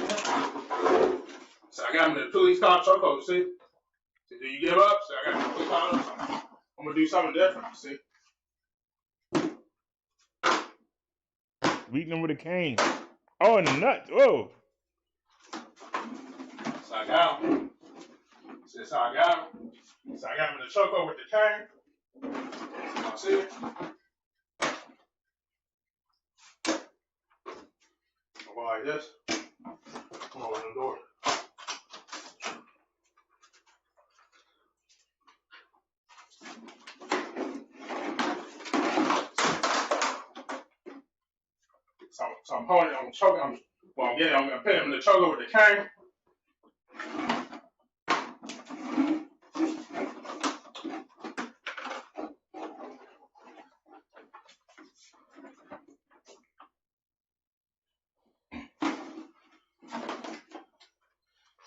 [SPEAKER 3] So I got him in the police cop chokehold, see? See, do you give up? So I got him in the police cop. I'm going to do something different, see?
[SPEAKER 1] Beating him with a cane. Oh, in the nuts. Whoa.
[SPEAKER 3] So I got him. See, so I got him. So I got him in the chokehold with the cane. Y'all see it? I'm going like this. Come on, open the door. So I'm holding it, I'm choking, I'm going to put him in the chokehold with the cane.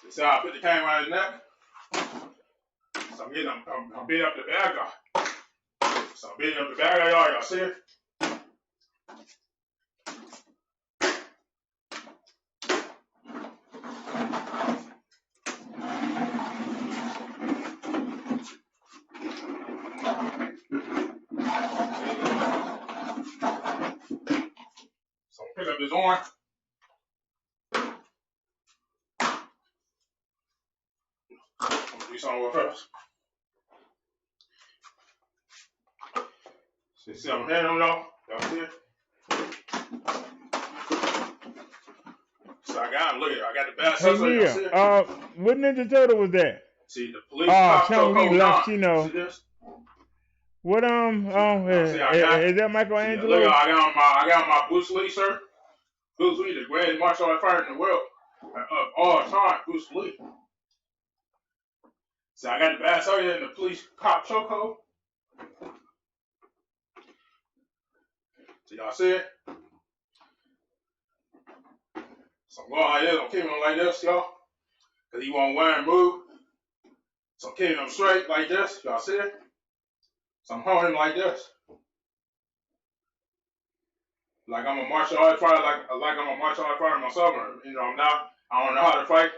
[SPEAKER 3] So I put the cane around his neck. So I'm beating up the bad guy. So I'm beating up the bad guy, y'all see it? So I'm picking up his arm. I'm gonna do something with first. See, I'm handing him y'all. Y'all see it? So I got him. Look at it. I got the bad
[SPEAKER 1] Hey,
[SPEAKER 3] suspect. Y'all see it?
[SPEAKER 1] what Ninja Turtle was that?
[SPEAKER 3] See, the police cop
[SPEAKER 1] Chung Lee
[SPEAKER 3] chokehold
[SPEAKER 1] left
[SPEAKER 3] 9.
[SPEAKER 1] Chino.
[SPEAKER 3] See this?
[SPEAKER 1] What,
[SPEAKER 3] See, I got
[SPEAKER 1] is that
[SPEAKER 3] see,
[SPEAKER 1] Michelangelo?
[SPEAKER 3] look, I got my Bruce Lee shirt. Bruce Lee, the greatest martial art fighter in the world. Of all time, Bruce Lee. So I got the bad suspect in the police cop chokehold. So y'all see it? So I'm going like this. I'm keeping him like this, y'all. Because he won't wear and move. So I'm keeping him straight like this. Y'all see it? So I'm holding him like this. Like I'm a martial arts fighter, like I'm a martial arts fighter myself. You know, I don't know how to fight.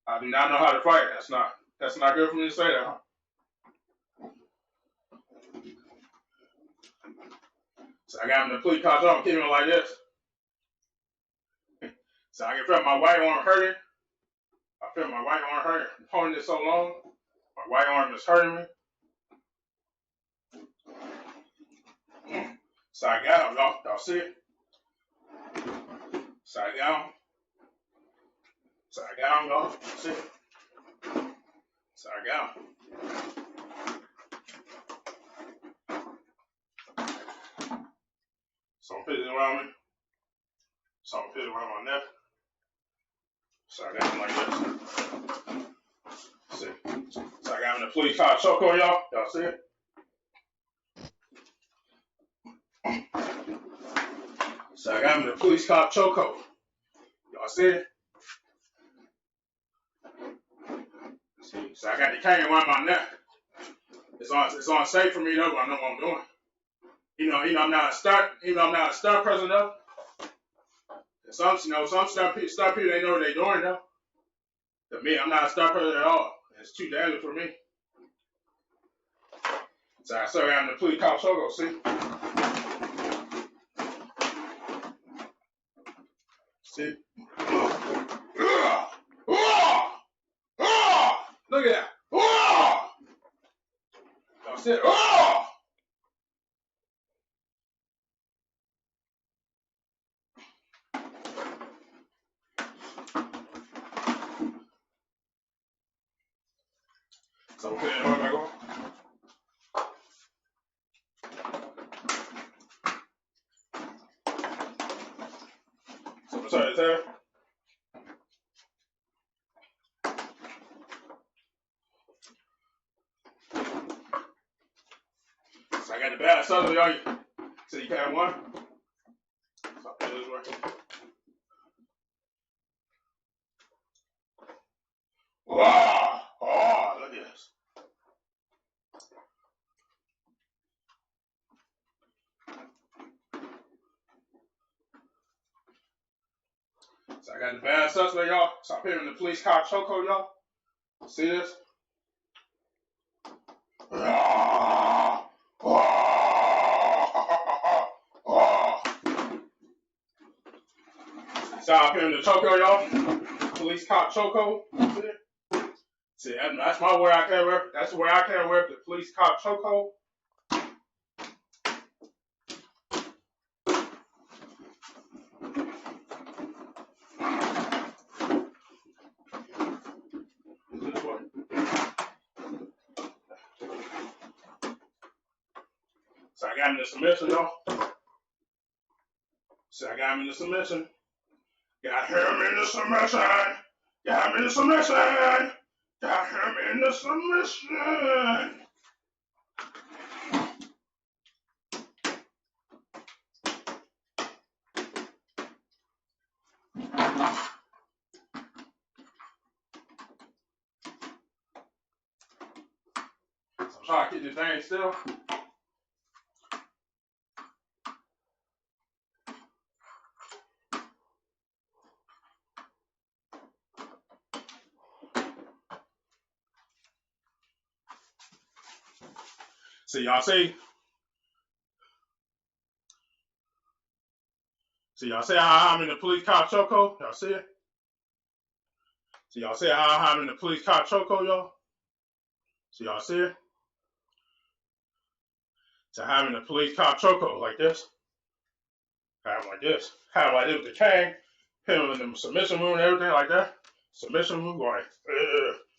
[SPEAKER 3] I do not know how to fight. That's not good for me to say that. So I got him in the police cop, I'm keeping him like this. So I can feel my right arm hurting. I feel my right arm hurting. I'm holding it so long. My right arm is hurting me. So I got him, y'all see it? So I got him. So I got him, y'all see it? So I got him. So I'm putting it around me. So I'm putting it around my neck. So I got him like this. See? So I got him in the police car chokehold, y'all. Y'all see it? So I got him in the police car chokehold. Y'all see it? See? So I got the cane around my neck. It's on safe for me though, but I know what I'm doing. You know, I'm not a stunt person though. Some stunt people they know what they're doing though. But me, I'm not a stunt person at all. It's too dangerous for me. So I started having the police cop chokehold, see? See? Look at that. Y'all see it? So we're putting it right back on. So I'm sorry to tell. bad suspect, y'all. So you can have one. So I this way. Wow! Oh, look at this. So I got the bad suspect, y'all. So I put him in the police car chokehold, y'all. See this? Ah! Ah! Ah! So I put him in the chokehold, y'all. Police cop chokehold. See, that's my word I can't wear. That's where I can't wear the police cop chokehold. So I got him in the submission, y'all. So I got him in the submission. Got him in the submission. Got him in the submission. Got him in the submission. So I'm trying to keep this thing still. So y'all see how I'm in the police car chokehold? Y'all see it? So y'all see how I'm in the police car chokehold, y'all? So y'all see it? So having the police car chokehold like this. Have him like this. Have him like this with the cane. Hit him in the submission move and everything like that. Submission move like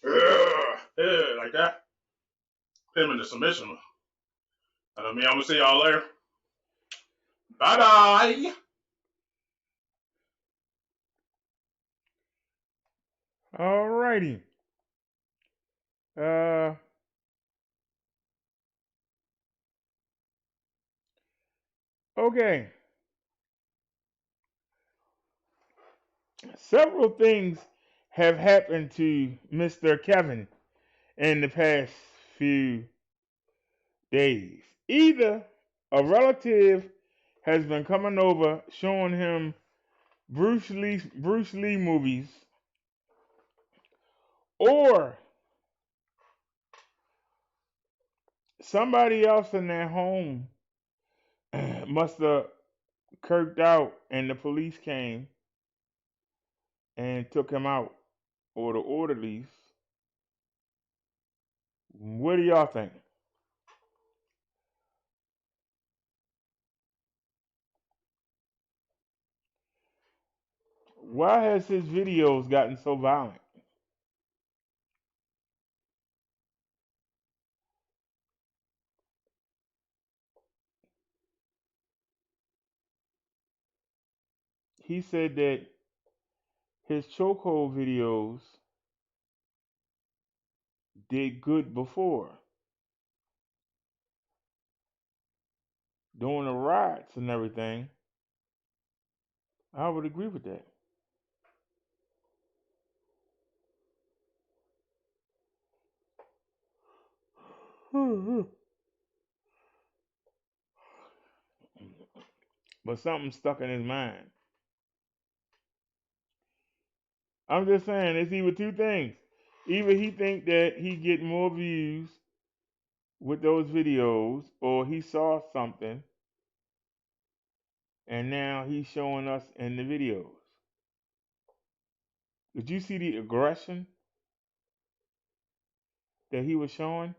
[SPEAKER 3] like that. Hit him in the submission move. I'm gonna see y'all later. Bye bye.
[SPEAKER 1] Alrighty. Okay. Several things have happened to Mr. Kevin in the past few days. Either a relative has been coming over showing him Bruce Lee movies, or somebody else in their home must have kirked out and the police came and took him out, or the orderlies. What do y'all think? Why has his videos gotten so violent? He said that his chokehold videos did good before, during the riots and everything. I would agree with that. But something stuck in his mind. I'm just saying, it's either two things. Either he think that he get more views with those videos, or he saw something and now he's showing us in the videos. Did you see the aggression that he was showing?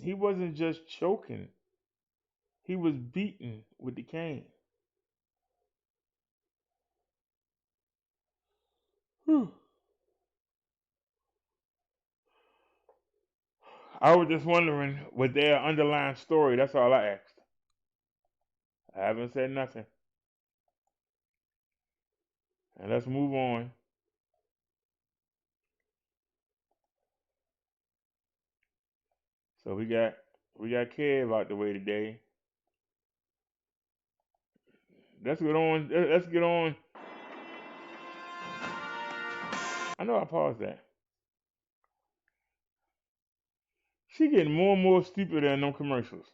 [SPEAKER 1] He wasn't just choking, he was beaten with the cane. Whew. I was just wondering, was there an underlying story? That's all I asked. I haven't said nothing. And let's move on. So we got Kev out the way today. Let's get on. Let's get on. I know I paused that. She getting more and more stupid in them commercials.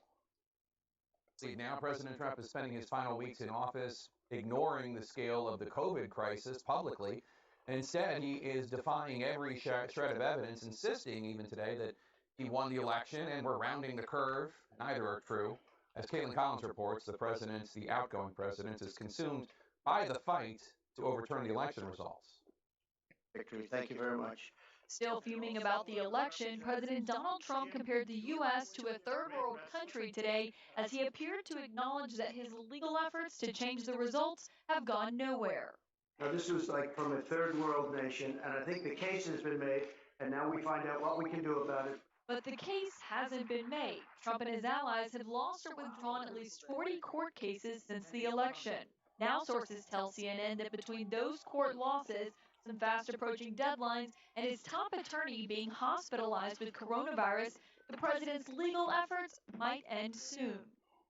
[SPEAKER 4] Now, President Trump is spending his final weeks in office ignoring the scale of the COVID crisis publicly. Instead, he is defying every shred of evidence, insisting even today that he won the election and we're rounding the curve. Neither are true. As Caitlin Collins reports, the outgoing president, is consumed by the fight to overturn the election results.
[SPEAKER 5] Victory. Thank you very much.
[SPEAKER 6] Still fuming about the election, President Donald Trump compared the U.S. to a third world country today as he appeared to acknowledge that his legal efforts to change the results have gone nowhere.
[SPEAKER 5] Now, this was like from a third world nation, and I think the case has been made, and now we find out what we can do about it.
[SPEAKER 6] But the case hasn't been made. Trump and his allies have lost or withdrawn at least 40 court cases since the election. Now sources tell CNN that between those court losses, some fast approaching deadlines, and his top attorney being hospitalized with coronavirus, the president's legal efforts might end soon.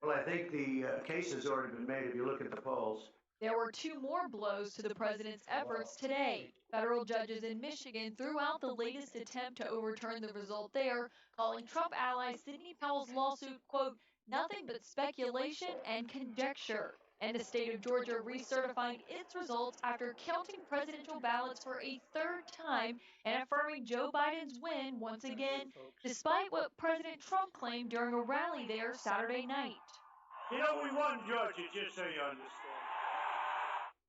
[SPEAKER 5] Well, I think the case has already been made if you look at the polls.
[SPEAKER 6] There were two more blows to the president's efforts today. Federal judges in Michigan threw out the latest attempt to overturn the result there, calling Trump ally Sidney Powell's lawsuit, quote, nothing but speculation and conjecture. And the state of Georgia recertifying its results after counting presidential ballots for a third time and affirming Joe Biden's win once again, despite what President Trump claimed during a rally there Saturday night.
[SPEAKER 7] You know, we won Georgia, just so you understand.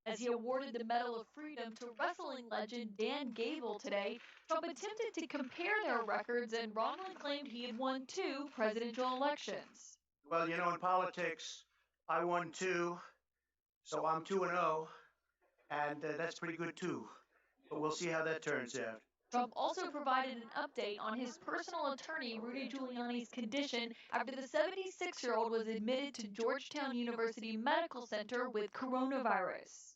[SPEAKER 6] As he awarded the Medal of Freedom to wrestling legend Dan Gable today, Trump attempted to compare their records and wrongly claimed he had won 2 presidential elections.
[SPEAKER 5] Well, you know, in politics, I won 2, so I'm 2-0, and that's pretty good too. But we'll see how that turns out.
[SPEAKER 6] Trump also provided an update on his personal attorney Rudy Giuliani's condition after the 76-year-old was admitted to Georgetown University Medical Center with coronavirus.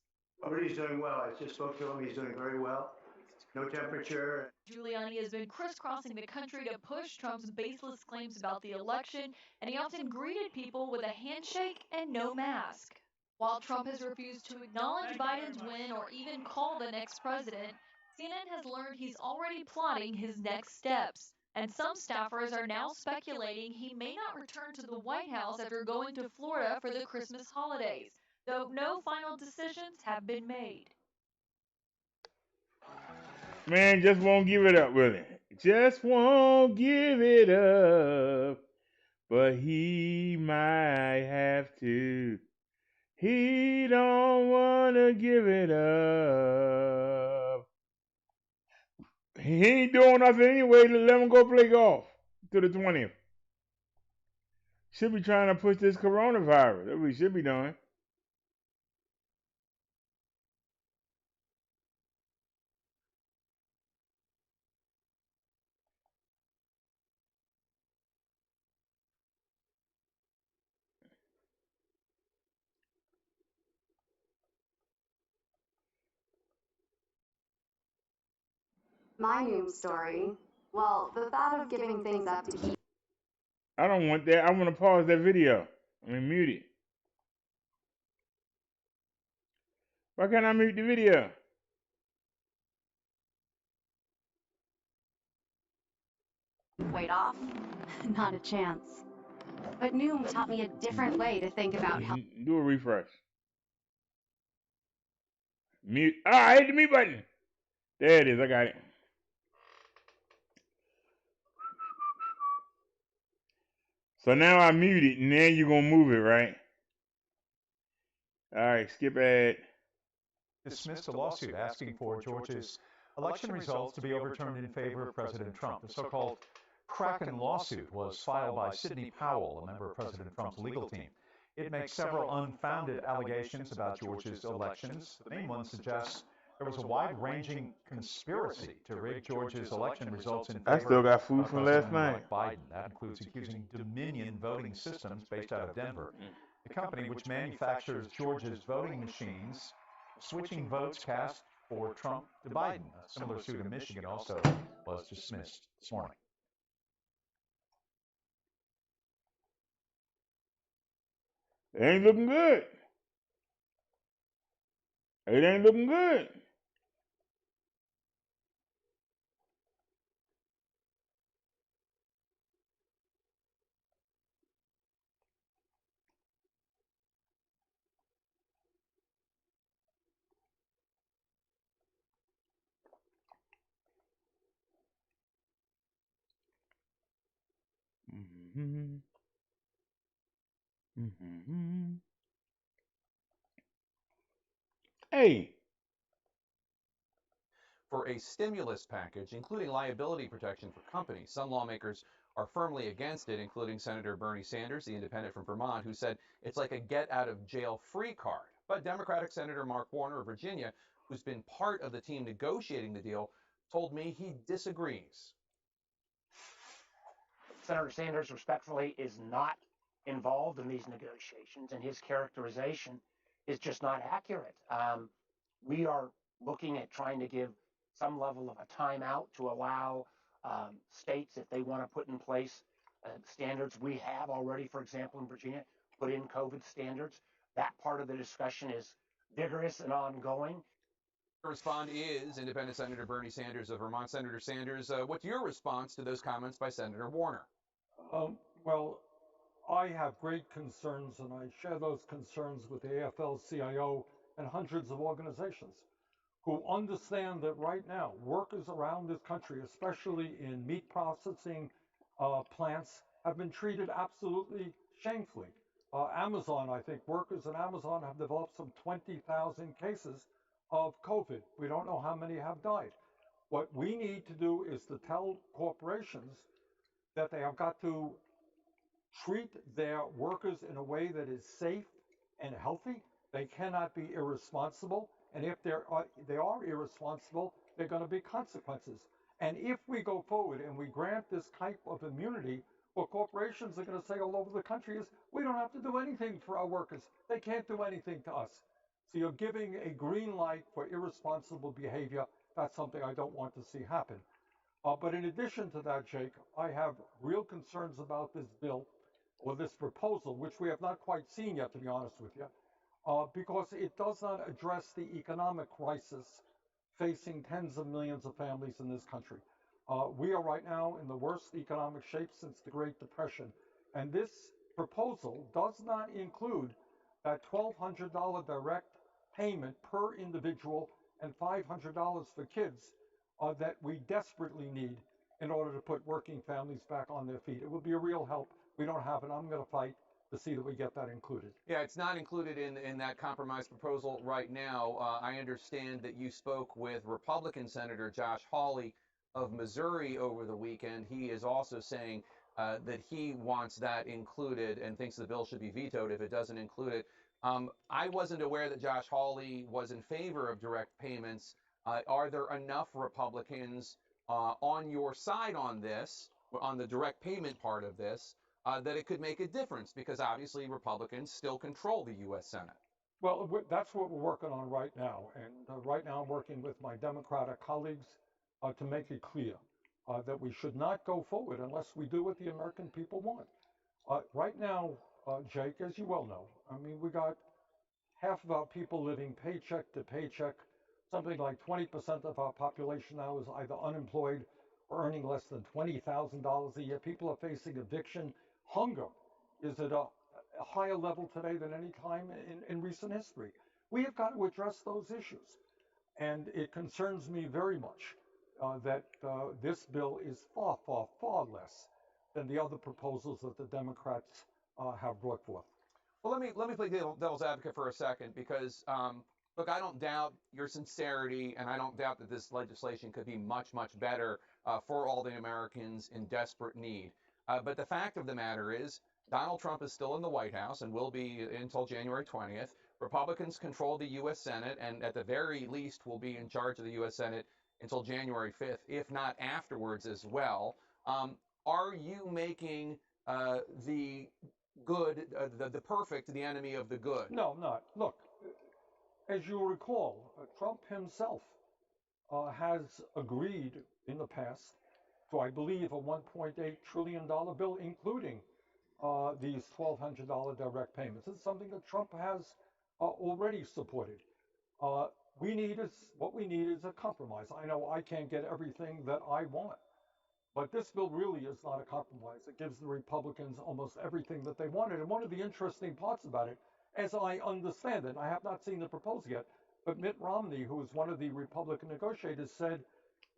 [SPEAKER 5] Rudy's doing well. I just spoke to him. He's doing very well. No temperature.
[SPEAKER 6] Giuliani has been crisscrossing the country to push Trump's baseless claims about the election, and he often greeted people with a handshake and no mask. While Trump has refused to acknowledge Biden's win or even call the next president, CNN has learned he's already plotting his next steps, and some staffers are now speculating he may not return to the White House after going to Florida for the Christmas holidays, though no final decisions have been made.
[SPEAKER 1] Man, just won't give it up, will he? Just won't give it up. But he might have to. He don't want to give it up. He ain't doing nothing anyway. Let him go play golf to the 20th. Should be trying to push this coronavirus. That's what he should be doing.
[SPEAKER 8] My news story. Well, the thought of giving things up to keep.
[SPEAKER 1] I don't want that. I want to pause that video. Mute it. Why can't I mute the video?
[SPEAKER 8] Weight off? Not a chance. But Noom taught me a different way to think about health.
[SPEAKER 1] Do a refresh. Mute. Ah, I hit the mute button. There it is. I got it. So now I mute it, and then you're going to move it, right? All right, skip ad.
[SPEAKER 9] Dismissed a lawsuit asking for Georgia's election results to be overturned in favor of President Trump. The so-called Kraken lawsuit was filed by Sidney Powell, a member of President Trump's legal team. It makes several unfounded allegations about Georgia's elections. The main one suggests there was a wide-ranging conspiracy to rig Georgia's election results in favor
[SPEAKER 1] I still got food
[SPEAKER 9] of
[SPEAKER 1] from last
[SPEAKER 9] President-elect
[SPEAKER 1] night.
[SPEAKER 9] Biden. That includes accusing Dominion Voting Systems, based out of Denver, the company which manufactures Georgia's voting machines, switching votes cast for Trump to Biden. A similar suit in Michigan also was dismissed this morning.
[SPEAKER 1] It ain't looking good. It ain't looking good. Mm-hmm. Mm-hmm. Hey.
[SPEAKER 4] For a stimulus package, including liability protection for companies. Some lawmakers are firmly against it, including Senator Bernie Sanders, the independent from Vermont, who said it's like a get out of jail free card. But Democratic Senator Mark Warner of Virginia, who's been part of the team negotiating the deal, told me he disagrees.
[SPEAKER 10] Senator Sanders respectfully is not involved in these negotiations, and his characterization is just not accurate. We are looking at trying to give some level of a timeout to allow states, if they want to put in place standards. We have already, for example, in Virginia, put in COVID standards. That part of the discussion is vigorous and ongoing.
[SPEAKER 4] To respond is independent Senator Bernie Sanders of Vermont. Senator Sanders, what's your response to those comments by Senator Warner?
[SPEAKER 11] Well, I have great concerns, and I share those concerns with the AFL-CIO and hundreds of organizations who understand that right now, workers around this country, especially in meat processing plants, have been treated absolutely shamefully. Amazon, I think workers at Amazon have developed some 20,000 cases of COVID. We don't know how many have died. What we need to do is to tell corporations that they have got to treat their workers in a way that is safe and healthy. They cannot be irresponsible. And if they are irresponsible, there are going to be consequences. And if we go forward and we grant this type of immunity, what corporations are going to say all over the country is, we don't have to do anything for our workers. They can't do anything to us. So you're giving a green light for irresponsible behavior. That's something I don't want to see happen. But in addition to that, Jake, I have real concerns about this bill or this proposal, which we have not quite seen yet, to be honest with you, because it does not address the economic crisis facing tens of millions of families in this country. We are right now in the worst economic shape since the Great Depression, and this proposal does not include that $1,200 direct payment per individual and $500 for kids that we desperately need in order to put working families back on their feet. It would be a real help. We don't have it. I'm going to fight to see that we get that included.
[SPEAKER 4] Yeah, it's not included in that compromise proposal right now. I understand that you spoke with Republican Senator Josh Hawley of Missouri over the weekend. He is also saying that he wants that included and thinks the bill should be vetoed if it doesn't include it. I wasn't aware that Josh Hawley was in favor of direct payments. Are there enough Republicans on your side on this, on the direct payment part of this, that it could make a difference? Because obviously Republicans still control the U.S. Senate.
[SPEAKER 11] Well, that's what we're working on right now. And right now I'm working with my Democratic colleagues to make it clear that we should not go forward unless we do what the American people want. Right now, Jake, as you well know, I mean, we got half of our people living paycheck to paycheck. Something like 20% of our population now is either unemployed or earning less than $20,000 a year. People are facing eviction. Hunger is at a higher level today than any time in recent history. We have got to address those issues. And it concerns me very much that this bill is far, far, far less than the other proposals that the Democrats have brought forth.
[SPEAKER 4] Well, let me play devil's advocate for a second, because look, I don't doubt your sincerity, and I don't doubt that this legislation could be much, much better for all the Americans in desperate need. But the fact of the matter is, Donald Trump is still in the White House and will be until January 20th. Republicans control the U.S. Senate, and at the very least will be in charge of the U.S. Senate until January 5th, if not afterwards as well. Are you making the good, the perfect, the enemy of the good?
[SPEAKER 11] No, I'm not. Look, as you recall, Trump himself has agreed in the past to, I believe, a $1.8 trillion bill, including these $1,200 direct payments. It's something that Trump has already supported. What we need is a compromise. I know I can't get everything that I want, but this bill really is not a compromise. It gives the Republicans almost everything that they wanted. And one of the interesting parts about it, as I understand it, I have not seen the proposal yet, but Mitt Romney, who is one of the Republican negotiators, said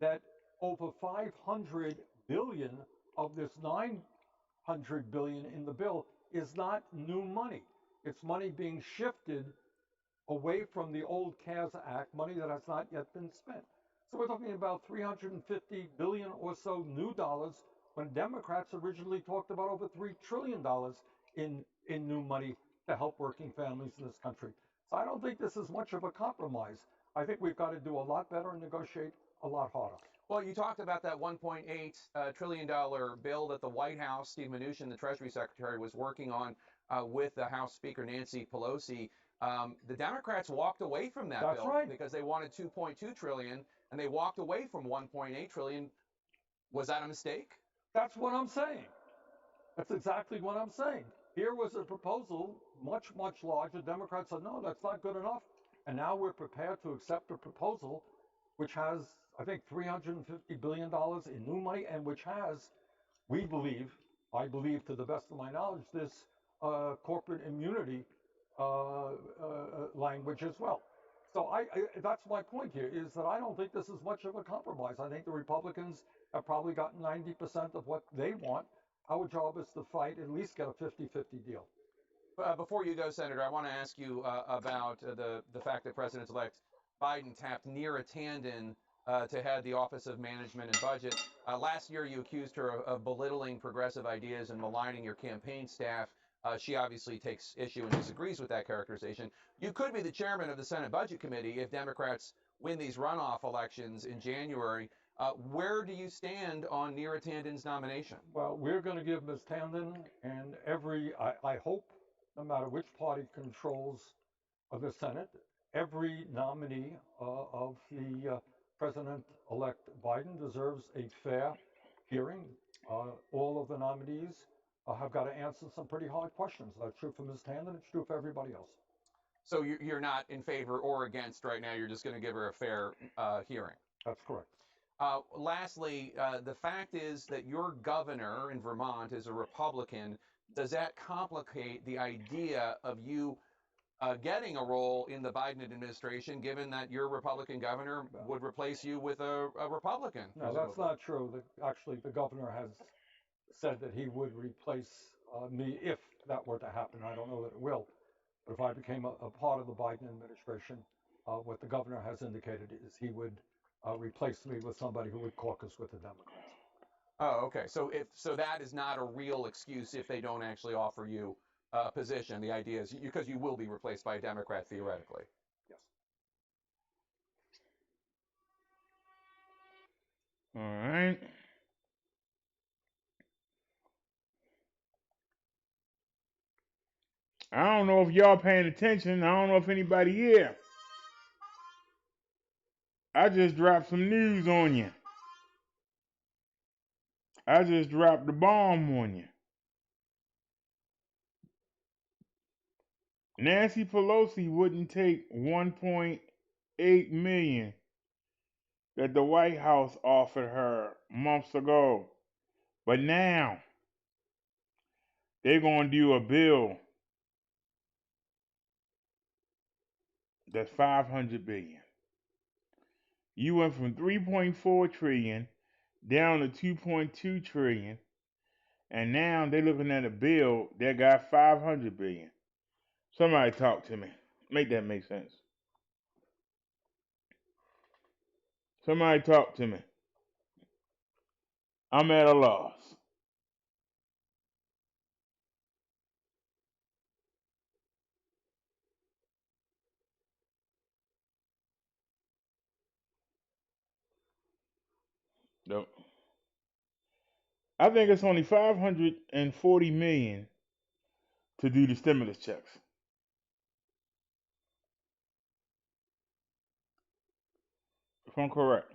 [SPEAKER 11] that over 500 billion of this 900 billion in the bill is not new money. It's money being shifted away from the old CARES Act, money that has not yet been spent. So we're talking about 350 billion or so new dollars when Democrats originally talked about over $3 trillion in new money to help working families in this country. So I don't think this is much of a compromise. I think we've got to do a lot better and negotiate a lot harder.
[SPEAKER 4] Well, you talked about that $1.8 trillion bill that the White House, Steve Mnuchin, the Treasury Secretary, was working on with the House Speaker Nancy Pelosi. The Democrats walked away from that
[SPEAKER 11] That's
[SPEAKER 4] bill
[SPEAKER 11] right.
[SPEAKER 4] because they wanted $2.2 trillion, and they walked away from $1.8 trillion. Was that a mistake?
[SPEAKER 11] That's what I'm saying. That's exactly what I'm saying. Here was a proposal much, much larger. Democrats said, no, that's not good enough. And now we're prepared to accept a proposal which has, I think, $350 billion in new money and which has, I believe to the best of my knowledge, this corporate immunity language as well. So that's my point here, is that I don't think this is much of a compromise. I think the Republicans have probably gotten 90% of what they want. Our job is to fight, at least get a 50-50 deal.
[SPEAKER 4] Before you go, Senator, I want to ask you about the fact that President-elect Biden tapped Neera Tanden to head the Office of Management and Budget. Last year, you accused her of belittling progressive ideas and maligning your campaign staff. She obviously takes issue and disagrees with that characterization. You could be the chairman of the Senate Budget Committee if Democrats win these runoff elections in January. Where do you stand on Neera Tanden's nomination?
[SPEAKER 11] Well, we're going to give Ms. Tanden and I hope, no matter which party controls the Senate, every nominee of the President-elect Biden deserves a fair hearing. All of the nominees have got to answer some pretty hard questions. That's true for Ms. Tanden, it's true for everybody else.
[SPEAKER 4] So you're not in favor or against right now, you're just going to give her a fair hearing?
[SPEAKER 11] That's correct.
[SPEAKER 4] Lastly, the fact is that your governor in Vermont is a Republican. Does that complicate the idea of you getting a role in the Biden administration, given that your Republican governor would replace you with a Republican?
[SPEAKER 11] No, that's not true. Actually, the governor has said that he would replace me if that were to happen. I don't know that it will. But if I became a part of the Biden administration, what the governor has indicated is he would replace me with somebody who would caucus with the Democrats.
[SPEAKER 4] Oh, okay. So that is not a real excuse if they don't actually offer you a position. The idea is because you will be replaced by a Democrat theoretically.
[SPEAKER 11] Yes.
[SPEAKER 1] All right. I don't know if y'all paying attention. I don't know if anybody here. I just dropped some news on you. I just dropped the bomb on you. Nancy Pelosi wouldn't take 1.8 million that the White House offered her months ago. But now they're going to do a bill that's 500 billion. You went from 3.4 trillion down to 2.2 trillion, and now they're looking at a bill that got 500 billion. Somebody talk to me. Make that make sense. Somebody talk to me. I'm at a loss. Nope. I think it's only 540 million to do the stimulus checks. If I'm correct.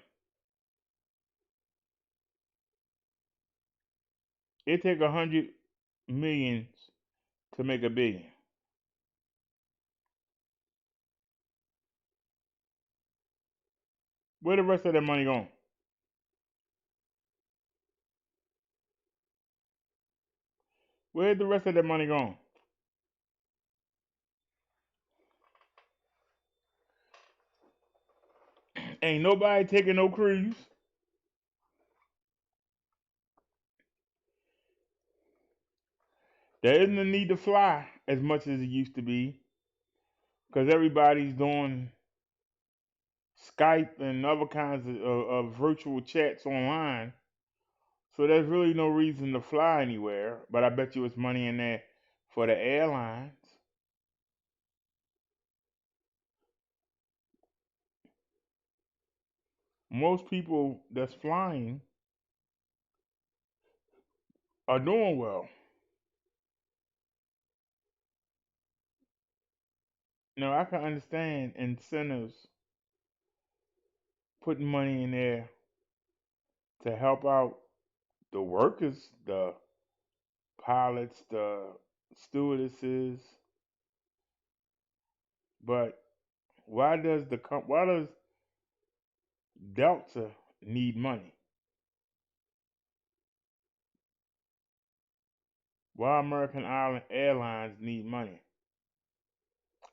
[SPEAKER 1] It take 100 millions to make a billion. Where the rest of that money going? Where's the rest of that money going? Ain't nobody taking no cruise. There isn't a need to fly as much as it used to be because everybody's doing Skype and other kinds of virtual chats online. So there's really no reason to fly anywhere. But I bet you it's money in there for the airlines. Most people that's flying are doing well. Now I can understand incentives putting money in there to help out the workers, the pilots, the stewardesses. But why does Delta need money? Why American Airlines need money?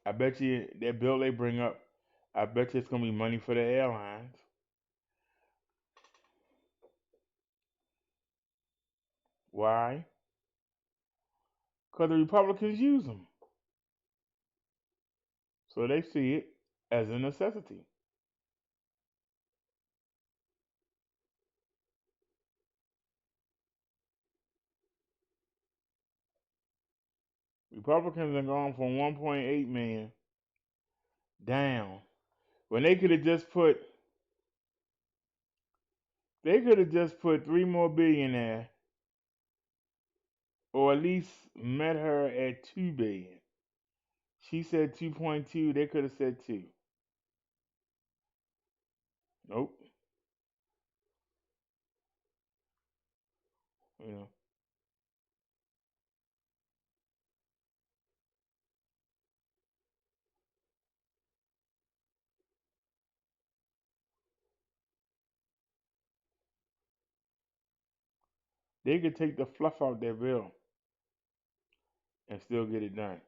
[SPEAKER 1] I bet you that bill they bring up, I bet you it's gonna be money for the airlines. Why? Because the Republicans use them, so they see it as a necessity. Republicans are gone from 1.8 million down when they could have just put 3 more billion there, or at least met her at 2 billion. She said 2.2. They could have said 2. Nope. You know, they could take the fluff out their bill and still get it done.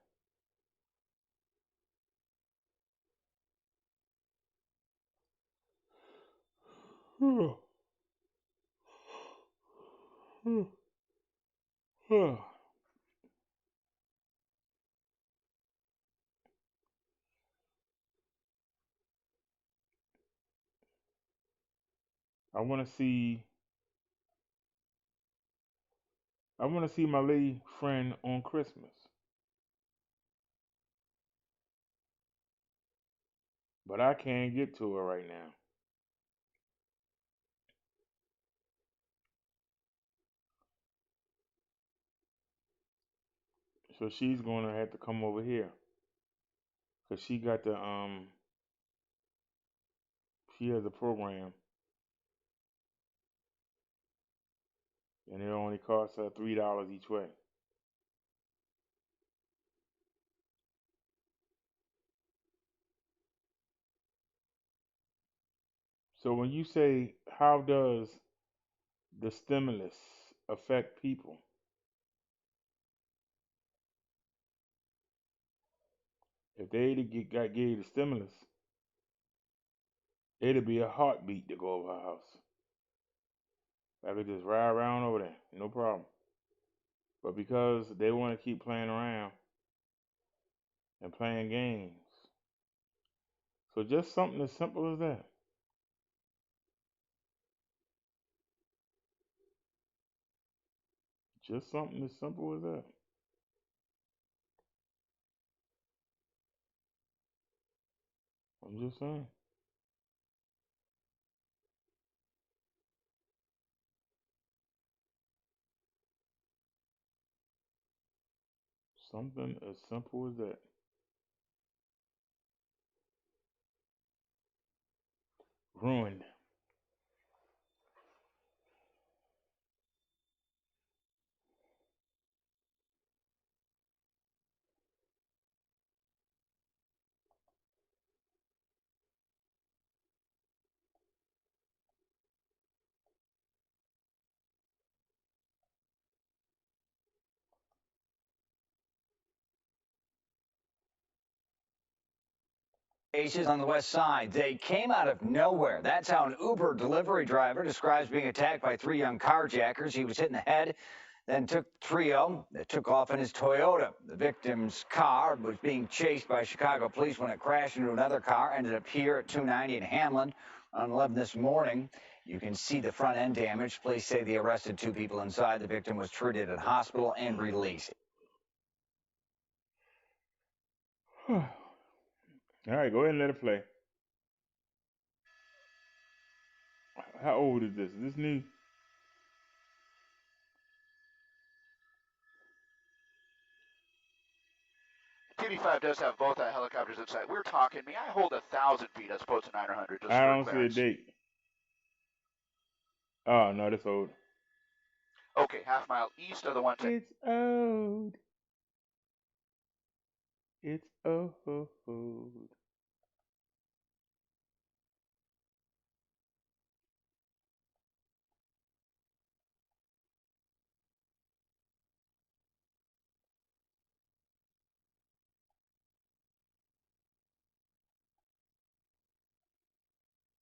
[SPEAKER 1] I want to see. I want to see my lady friend on Christmas, but I can't get to her right now. So she's gonna have to come over here because she has a program and it only costs her $3 each way. So when you say how does the stimulus affect people, if they gave the stimulus, it'd be a heartbeat to go over her house. I could just ride around over there, no problem. But because they want to keep playing around and playing games, so just something as simple as that. Just something as simple as that. I'm just saying. Something as simple as that. Ruined.
[SPEAKER 12] Cases on the west side. They came out of nowhere. That's how an Uber delivery driver describes being attacked by 3 young carjackers. He was hit in the head, then took the trio that took off in his Toyota. The victim's car was being chased by Chicago police when it crashed into another car. Ended up here at 290 in Hamlin on 11 this morning. You can see the front end damage. Police say they arrested 2 people inside. The victim was treated at hospital and released.
[SPEAKER 1] All right, go ahead and let it play. How old is this? Is this new?
[SPEAKER 13] TD5 does have both helicopters inside. We're talking, may I hold 1,000 feet as opposed to 900 just
[SPEAKER 1] I
[SPEAKER 13] for
[SPEAKER 1] don't
[SPEAKER 13] clearance?
[SPEAKER 1] see a date. Oh, no, that's old.
[SPEAKER 13] Okay, half-mile east of the 110.
[SPEAKER 1] It's old. It's old.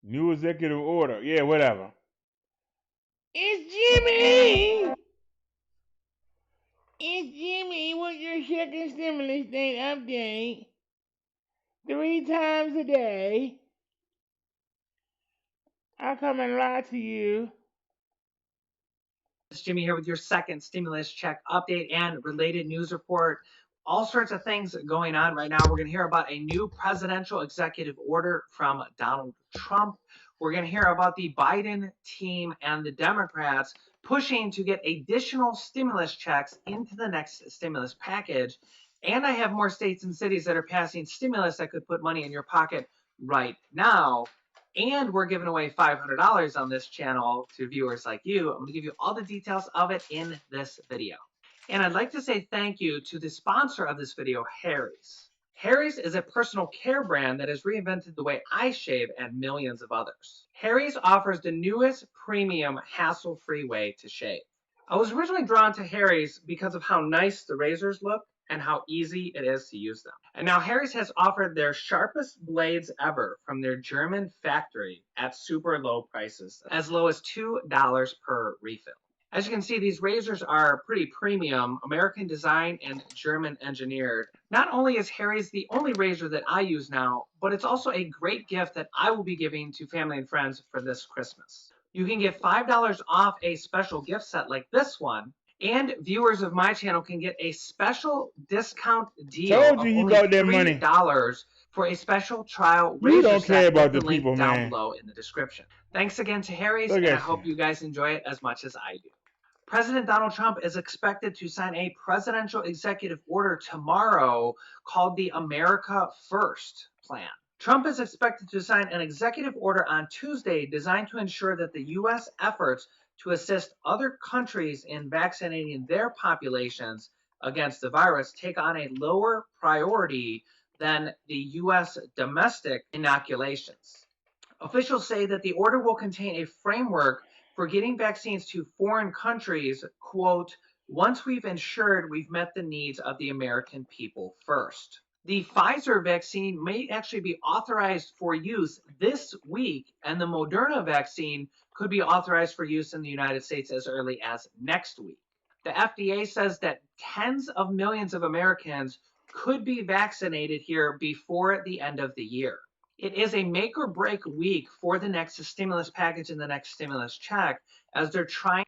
[SPEAKER 1] New executive order. Yeah, whatever. It's Jimmy! It's Jimmy with your second stimulus date update. 3 times a day. I come and lie to you.
[SPEAKER 14] It's Jimmy here with your second stimulus check update and related news report. All sorts of things going on right now. We're going to hear about a new presidential executive order from Donald Trump. We're going to hear about the Biden team and the Democrats pushing to get additional stimulus checks into the next stimulus package. And I have more states and cities that are passing stimulus that could put money in your pocket right now. And we're giving away $500 on this channel to viewers like you. I'm going to give you all the details of it in this video. And I'd like to say thank you to the sponsor of this video, Harry's. Harry's is a personal care brand that has reinvented the way I shave and millions of others. Harry's offers the newest premium hassle-free way to shave. I was originally drawn to Harry's because of how nice the razors look and how easy it is to use them. And now Harry's has offered their sharpest blades ever from their German factory at super low prices, as low as $2 per refill. As you can see, these razors are pretty premium, American design and German engineered. Not only is Harry's the only razor that I use now, but it's also a great gift that I will be giving to family and friends for this Christmas. You can get $5 off a special gift set like this one, and viewers of my channel can get a special discount deal
[SPEAKER 1] Told
[SPEAKER 14] of
[SPEAKER 1] you he
[SPEAKER 14] only
[SPEAKER 1] bought that money.
[SPEAKER 14] $3 for a special trial
[SPEAKER 1] You
[SPEAKER 14] razor
[SPEAKER 1] don't care
[SPEAKER 14] set
[SPEAKER 1] about
[SPEAKER 14] with the
[SPEAKER 1] the
[SPEAKER 14] link
[SPEAKER 1] people,
[SPEAKER 14] down
[SPEAKER 1] man.
[SPEAKER 14] below in the description. Thanks again to Harry's,
[SPEAKER 1] Look
[SPEAKER 14] and I
[SPEAKER 1] at
[SPEAKER 14] hope
[SPEAKER 1] you.
[SPEAKER 14] you guys enjoy it as much as I do. President Donald Trump is expected to sign a presidential executive order tomorrow called the America First Plan. Trump is expected to sign an executive order on Tuesday designed to ensure that the U.S. efforts to assist other countries in vaccinating their populations against the virus take on a lower priority than the U.S. domestic inoculations. Officials say that the order will contain a framework for getting vaccines to foreign countries, quote, once we've ensured we've met the needs of the American people first. The Pfizer vaccine may actually be authorized for use this week, and the Moderna vaccine could be authorized for use in the United States as early as next week. The FDA says that tens of millions of Americans could be vaccinated here before the end of the year. It is a make or break week for the next stimulus package and the next stimulus check, as they're trying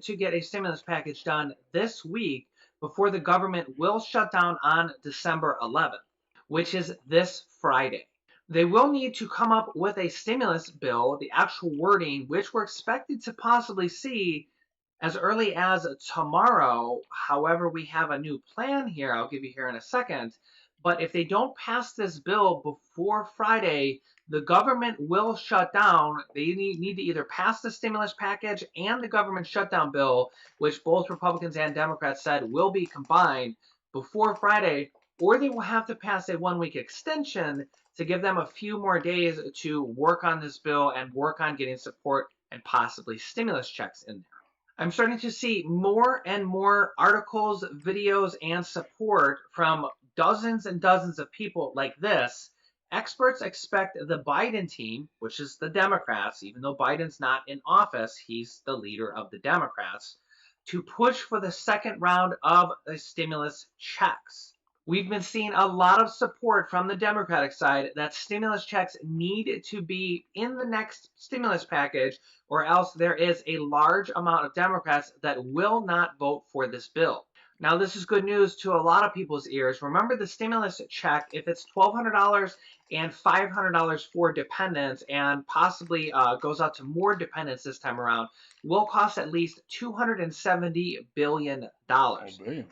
[SPEAKER 14] to get a stimulus package done this week before the government will shut down on December 11th, which is this Friday. They will need to come up with a stimulus bill, the actual wording, which we're expected to possibly see as early as tomorrow. However, we have a new plan here I'll give you here in a second. But if they don't pass this bill before Friday, the government will shut down. They need to either pass the stimulus package and the government shutdown bill, which both Republicans and Democrats said will be combined before Friday, or they will have to pass a 1-week extension to give them a few more days to work on this bill and work on getting support and possibly stimulus checks in there. I'm starting to see more and more articles, videos, and support from dozens and dozens of people like this. Experts expect the Biden team, which is the Democrats, even though Biden's not in office, he's the leader of the Democrats, to push for the second round of the stimulus checks. We've been seeing a lot of support from the Democratic side that stimulus checks need to be in the next stimulus package, or else there is a large amount of Democrats that will not vote for this bill. Now, this is good news to a lot of people's ears. Remember, the stimulus check, if it's $1,200 and $500 for dependents, and possibly goes out to more dependents this time around, will cost at least $270 billion.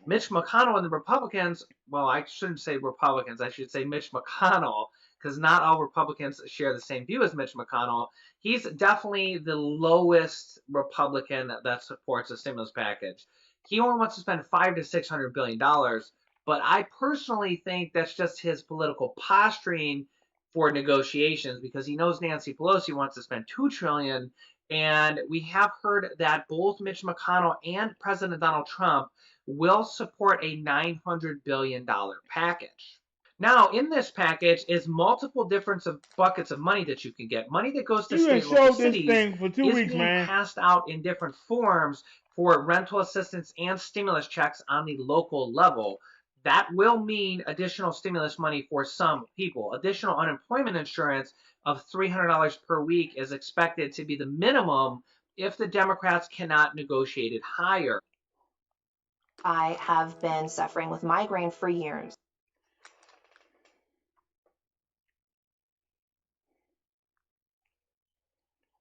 [SPEAKER 14] Mitch McConnell and the Republicans, well, I shouldn't say Republicans, I should say Mitch McConnell, because not all Republicans share the same view as Mitch McConnell. He's definitely the lowest Republican that supports a stimulus package. He only wants to spend $500 to $600 billion, but I personally think that's just his political posturing for negotiations, because he knows Nancy Pelosi wants to spend $2 trillion, and we have heard that both Mitch McConnell and President Donald Trump will support a $900 billion package. Now, in this package is multiple different buckets of money that you can get. Money that goes to state and local cities is being passed out in different forms for rental assistance and stimulus checks on the local level. That will mean additional stimulus money for some people. Additional unemployment insurance of $300 per week is expected to be the minimum if the Democrats cannot negotiate it higher.
[SPEAKER 15] I have been suffering with migraine for years.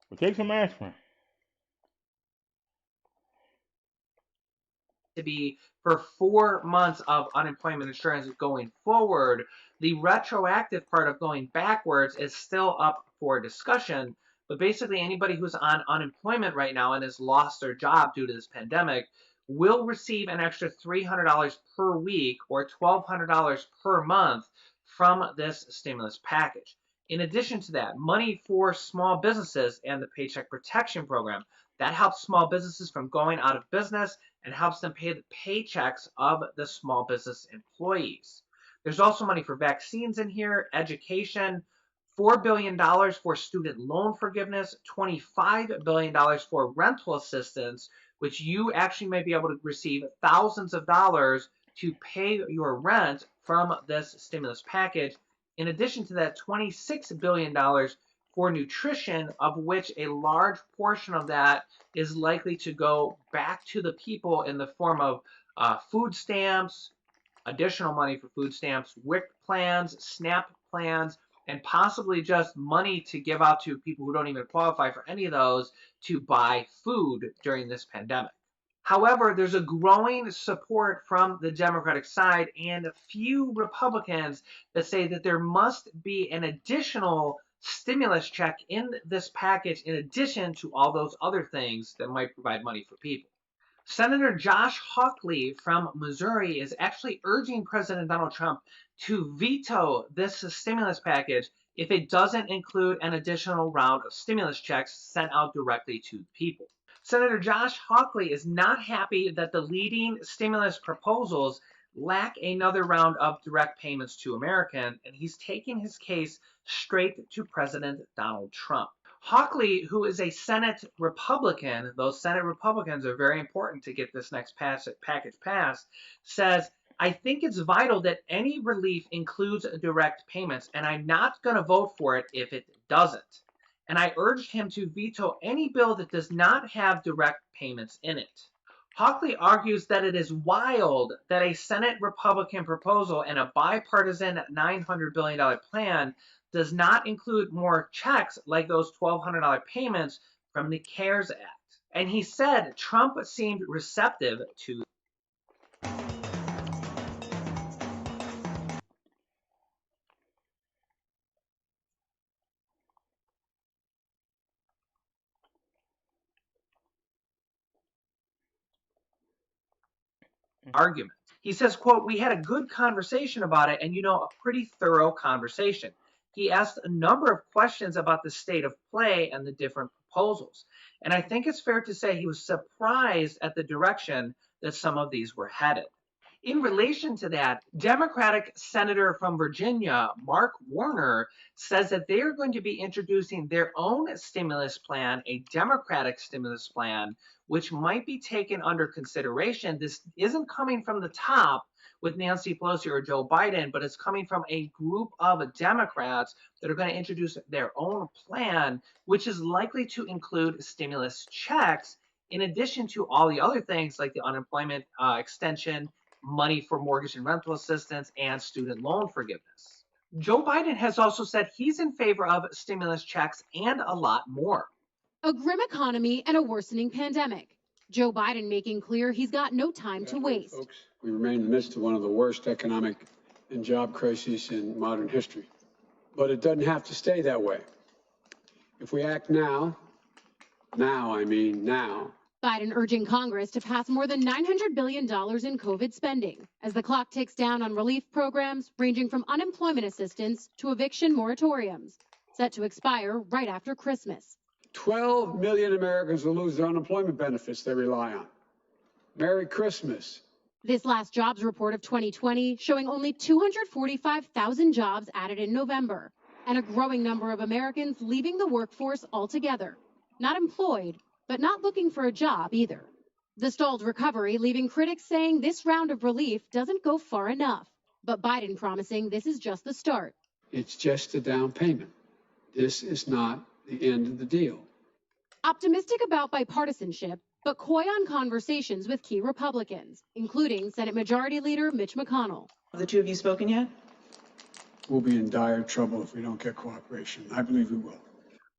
[SPEAKER 1] Well, take some aspirin.
[SPEAKER 14] To be for 4 months of unemployment insurance going forward. The retroactive part of going backwards is still up for discussion, but basically anybody who's on unemployment right now and has lost their job due to this pandemic will receive an extra $300 per week or $1,200 per month from this stimulus package. In addition to that, money for small businesses and the Paycheck Protection Program. That helps small businesses from going out of business and helps them pay the paychecks of the small business employees. There's also money for vaccines in here, education, $4 billion for student loan forgiveness, $25 billion for rental assistance, which you actually may be able to receive thousands of dollars to pay your rent from this stimulus package. In addition to that, $26 billion for nutrition, of which a large portion of that is likely to go back to the people in the form of food stamps, additional money for food stamps, WIC plans, SNAP plans, and possibly just money to give out to people who don't even qualify for any of those to buy food during this pandemic. However, there's a growing support from the Democratic side and a few Republicans that say that there must be an additional stimulus check in this package in addition to all those other things that might provide money for people. Senator Josh Hawley from Missouri is actually urging President Donald Trump to veto this stimulus package if it doesn't include an additional round of stimulus checks sent out directly to people. Senator Josh Hawley is not happy that the leading stimulus proposals lack another round of direct payments to Americans, and he's taking his case straight to President Donald Trump. Hawley, who is a Senate Republican, those Senate Republicans are very important to get this next package passed, says, I think it's vital that any relief includes direct payments, and I'm not going to vote for it if it doesn't. And I urged him to veto any bill that does not have direct payments in it. Hawley argues that it is wild that a Senate Republican proposal and a bipartisan $900 billion plan does not include more checks like those $1,200 payments from the CARES Act. And he said Trump seemed receptive to argument. He says, quote, "We had a good conversation about it and, a pretty thorough conversation." He asked a number of questions about the state of play and the different proposals. And I think it's fair to say he was surprised at the direction that some of these were headed. In relation to that, Democratic Senator from Virginia, Mark Warner, says that they are going to be introducing their own stimulus plan, a Democratic stimulus plan, which might be taken under consideration. This isn't coming from the top with Nancy Pelosi or Joe Biden, but it's coming from a group of Democrats that are going to introduce their own plan, which is likely to include stimulus checks, in addition to all the other things like the unemployment extension, money for mortgage and rental assistance, and student loan forgiveness. Joe Biden has also said he's in favor of stimulus checks and a lot more.
[SPEAKER 16] A grim economy and a worsening pandemic. Joe Biden making clear he's got no time to waste.
[SPEAKER 17] Folks, we remain in the midst of one of the worst economic and job crises in modern history. But it doesn't have to stay that way. If we act now, I mean now,
[SPEAKER 16] Biden urging Congress to pass more than $900 billion in COVID spending as the clock ticks down on relief programs ranging from unemployment assistance to eviction moratoriums, set to expire right after Christmas.
[SPEAKER 17] 12 million Americans will lose their unemployment benefits they rely on. Merry Christmas.
[SPEAKER 16] This last jobs report of 2020 showing only 245,000 jobs added in November, and a growing number of Americans leaving the workforce altogether, not employed, but not looking for a job either. The stalled recovery leaving critics saying this round of relief doesn't go far enough, but Biden promising this is just the start.
[SPEAKER 17] It's just a down payment. This is not the end of the deal.
[SPEAKER 16] Optimistic about bipartisanship, but coy on conversations with key Republicans, including Senate Majority Leader Mitch McConnell.
[SPEAKER 18] Have the two of you spoken yet?
[SPEAKER 17] We'll be in dire trouble if we don't get cooperation. I believe we will.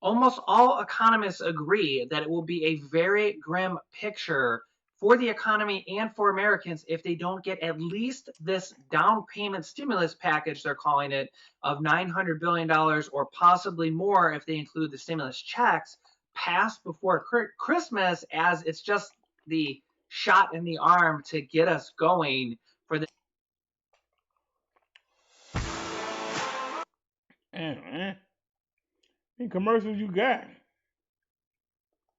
[SPEAKER 14] Almost all economists agree that it will be a very grim picture for the economy and for Americans if they don't get at least this down payment stimulus package, they're calling it, of $900 billion or possibly more if they include the stimulus checks, passed before Christmas, as it's just the shot in the arm to get us going for the
[SPEAKER 1] Any commercials you got?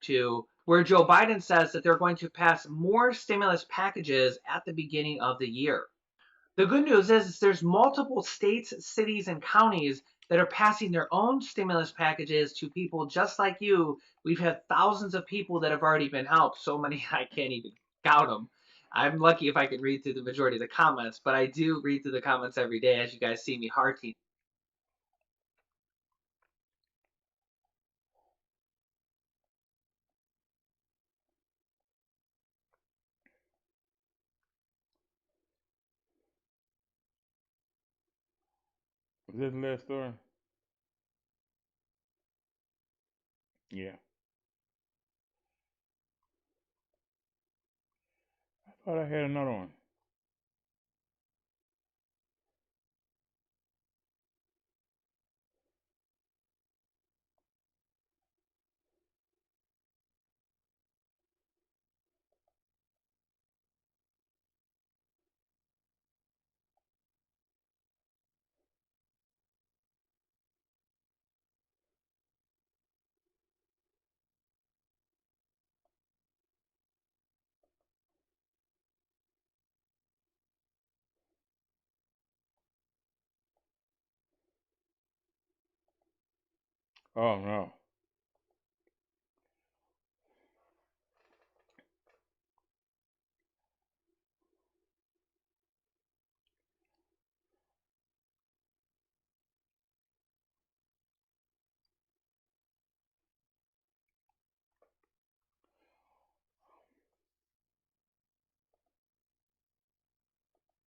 [SPEAKER 14] to where Joe Biden says that they're going to pass more stimulus packages at the beginning of the year. The good news is there's multiple states, cities, and counties that are passing their own stimulus packages to people just like you. We've had thousands of people that have already been helped, so many I can't even count them. I'm lucky if I can read through the majority of the comments, but I do read through the comments every day, as you guys see me hearting.
[SPEAKER 1] Was this the last story? Yeah. I thought I had another one. Oh no.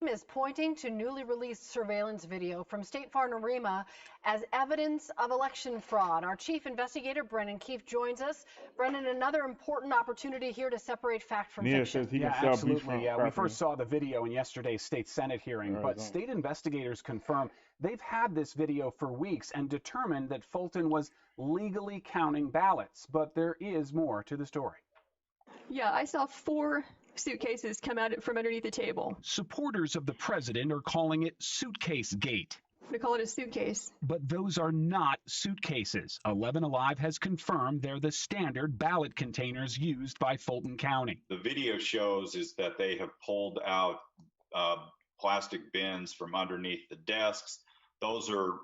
[SPEAKER 19] Is pointing to newly released surveillance video from State Farm Arima as evidence of election fraud. Our chief investigator, Brennan Keefe, joins us. Brennan, another important opportunity here to separate fact from fiction.
[SPEAKER 20] Yeah, absolutely. We first saw the video in yesterday's state Senate hearing, but state investigators confirm they've had this video for weeks and determined that Fulton was legally counting ballots. But there is more to the story.
[SPEAKER 21] Yeah, I saw 4
[SPEAKER 18] suitcases come out from underneath the table.
[SPEAKER 20] Supporters of the president are calling it Suitcase Gate.
[SPEAKER 18] We call it a suitcase.
[SPEAKER 20] But those are not suitcases. 11 Alive has confirmed they're the standard ballot containers used by Fulton County.
[SPEAKER 21] The video shows is that they have pulled out plastic bins from underneath the desks. Those are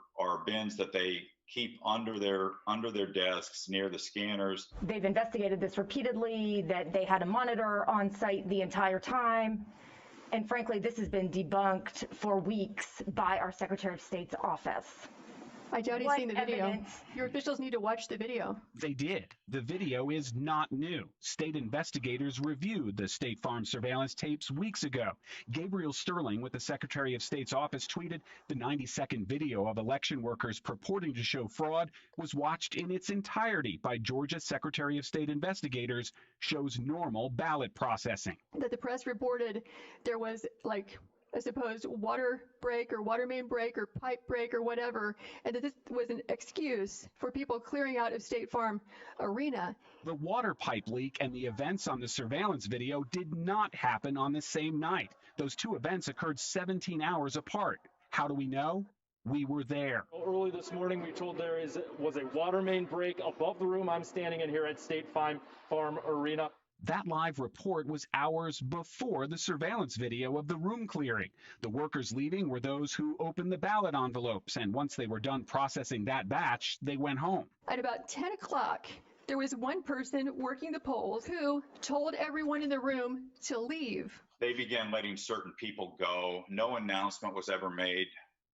[SPEAKER 21] bins that they keep under their desks near the scanners.
[SPEAKER 22] They've investigated this repeatedly, that they had a monitor on site the entire time. And frankly, this has been debunked for weeks by our Secretary of State's office.
[SPEAKER 18] I doubt he's seen the video. Your officials need to watch the video.
[SPEAKER 20] They did. The video is not new. State investigators reviewed the State Farm surveillance tapes weeks ago. Gabriel Sterling with the Secretary of State's office tweeted the 90-second video of election workers purporting to show fraud was watched in its entirety by Georgia Secretary of State investigators, shows normal ballot processing.
[SPEAKER 18] That the press reported there was, like, I suppose, water break or water main break or pipe break or whatever, and that this was an excuse for people clearing out of State Farm Arena.
[SPEAKER 20] The water pipe leak and the events on the surveillance video did not happen on the same night. Those two events occurred 17 hours apart. How do we know? We were there.
[SPEAKER 23] Early this morning, we told there was a water main break above the room I'm standing in here at State Farm Arena.
[SPEAKER 20] That live report was hours before the surveillance video of the room clearing. The workers leaving were those who opened the ballot envelopes, and once they were done processing that batch, they went home.
[SPEAKER 18] At about 10 o'clock, there was one person working the polls who told everyone in the room to leave.
[SPEAKER 21] They began letting certain people go. No announcement was ever made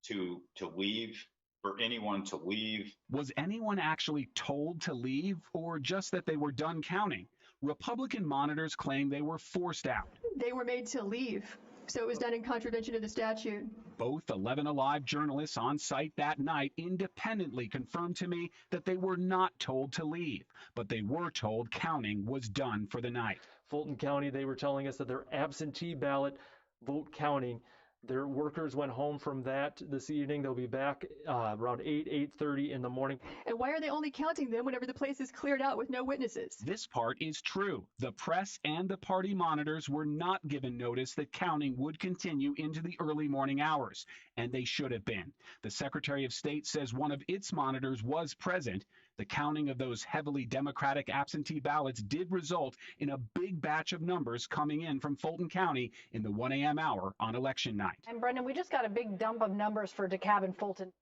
[SPEAKER 21] to leave, for anyone to leave.
[SPEAKER 20] Was anyone actually told to leave, or just that they were done counting? Republican monitors claim they were forced out.
[SPEAKER 18] They were made to leave, so it was done in contravention of the statute.
[SPEAKER 20] Both 11 Alive journalists on site that night independently confirmed to me that they were not told to leave, but they were told counting was done for the night.
[SPEAKER 23] Fulton County, they were telling us that their absentee ballot vote counting, their workers went home from that this evening. They'll be back around 8:30 in the morning.
[SPEAKER 18] And why are they only counting them whenever the place is cleared out with no witnesses?
[SPEAKER 20] This part is true. The press and the party monitors were not given notice that counting would continue into the early morning hours, and they should have been. The Secretary of State says one of its monitors was present. The counting of those heavily Democratic absentee ballots did result in a big batch of numbers coming in from Fulton County in the 1 a.m. hour on election night.
[SPEAKER 19] And Brendan, we just got a big dump of numbers for DeKalb and Fulton.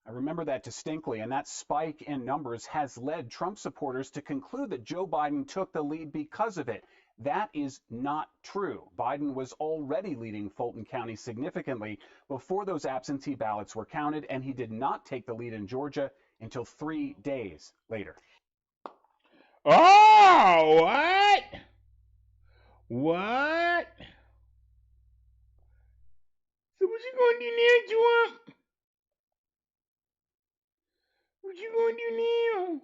[SPEAKER 20] I remember that distinctly, and that spike in numbers has led Trump supporters to conclude that Joe Biden took the lead because of it. That is not true. Biden was already leading Fulton County significantly before those absentee ballots were counted, and he did not take the lead in Georgia until 3 days later.
[SPEAKER 1] Oh, what? What? So what you gonna do now, Trump? What you gonna do now?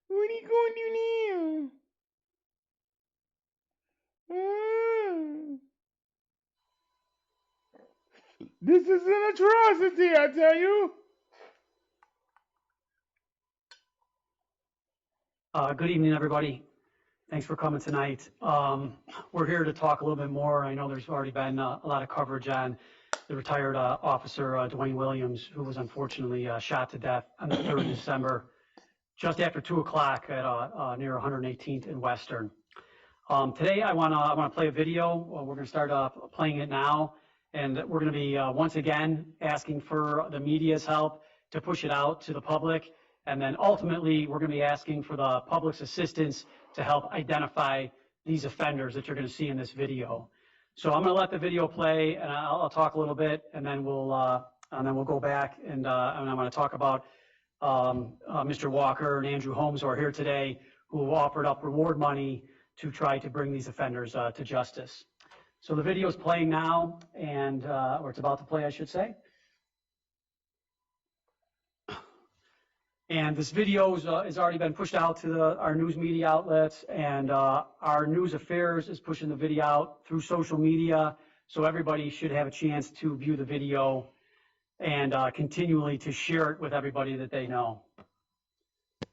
[SPEAKER 1] What are you gonna do now? This is an atrocity, I tell you.
[SPEAKER 24] Good evening, everybody. Thanks for coming tonight. We're here to talk a little bit more. I know there's already been a lot of coverage on the retired officer, Dwayne Williams, who was unfortunately shot to death on the 3rd of December, just after 2 o'clock at near 118th and Western. Today, I want to play a video. We're going to start playing it now, and we're going to be once again asking for the media's help to push it out to the public. And then ultimately, we're going to be asking for the public's assistance to help identify these offenders that you're going to see in this video. So I'm going to let the video play, and I'll talk a little bit, and then we'll go back, and I'm going to talk about Mr. Walker and Andrew Holmes, who are here today, who have offered up reward money to try to bring these offenders to justice. So the video is playing now, and or it's about to play, I should say. And this video has already been pushed out to our news media outlets, and our news affairs is pushing the video out through social media, so everybody should have a chance to view the video and continually to share it with everybody that they know.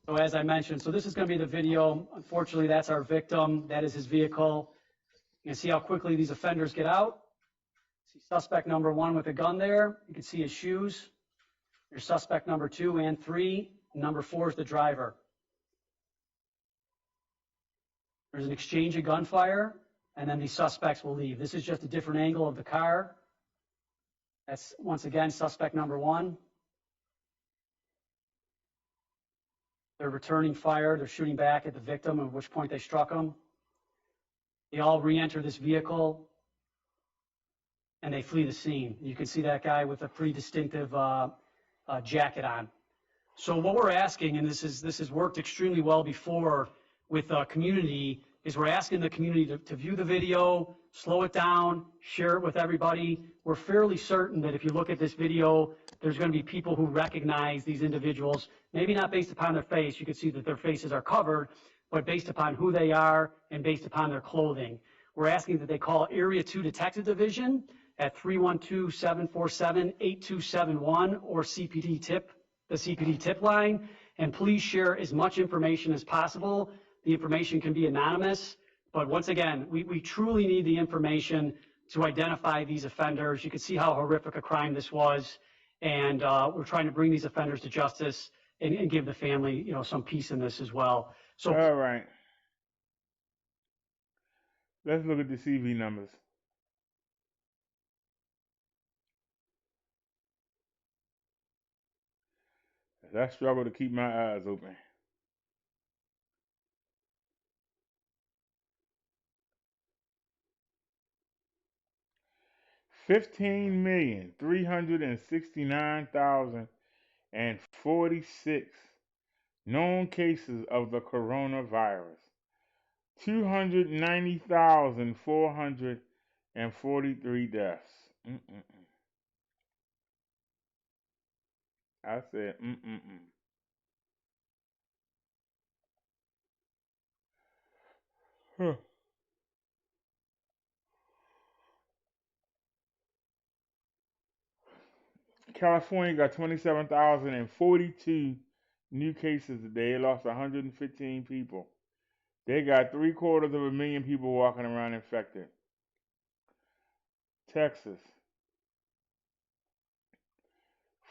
[SPEAKER 24] So as I mentioned, so this is going to be the video. Unfortunately, that's our victim. That is his vehicle. You can see how quickly these offenders get out. See suspect number 1 with a gun there. You can see his shoes. Your suspect number 2 and 3. Number 4 is the driver. There's an exchange of gunfire, and then these suspects will leave. This is just a different angle of the car. That's, once again, suspect number 1. They're returning fire. They're shooting back at the victim, at which point they struck him. They all re-enter this vehicle, and they flee the scene. You can see that guy with a pretty distinctive jacket on. So what we're asking, and this has worked extremely well before with community, is we're asking the community to view the video, slow it down, share it with everybody. We're fairly certain that if you look at this video, there's going to be people who recognize these individuals, maybe not based upon their face. You can see that their faces are covered, but based upon who they are and based upon their clothing. We're asking that they call Area 2 Detective Division at 312-747-8271 or CPD tip, the CPD tip line, and please share as much information as possible. The information can be anonymous, but once again, we truly need the information to identify these offenders. You can see how horrific a crime this was, and we're trying to bring these offenders to justice and give the family, you know, some peace in this as well. So,
[SPEAKER 1] all right, let's look at the CV numbers. I struggle to keep my eyes open. $15,369,046 known cases of the coronavirus. 290,443 deaths. I said, Huh. California got 27,042 new cases today. They lost 115 people. They got 750,000 people walking around infected. Texas,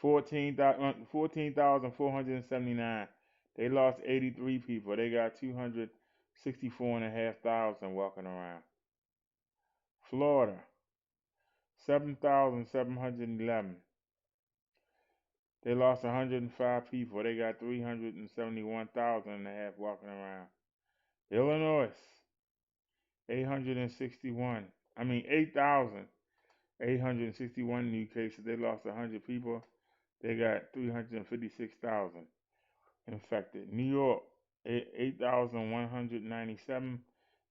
[SPEAKER 1] 14,479. They lost 83 people. They got 264,500 walking around. Florida, 7,711. They lost 105 people. They got 371,500 walking around. Illinois, 8,861 new cases. They lost 100 people. They got 356,000 infected. New York, 8,197.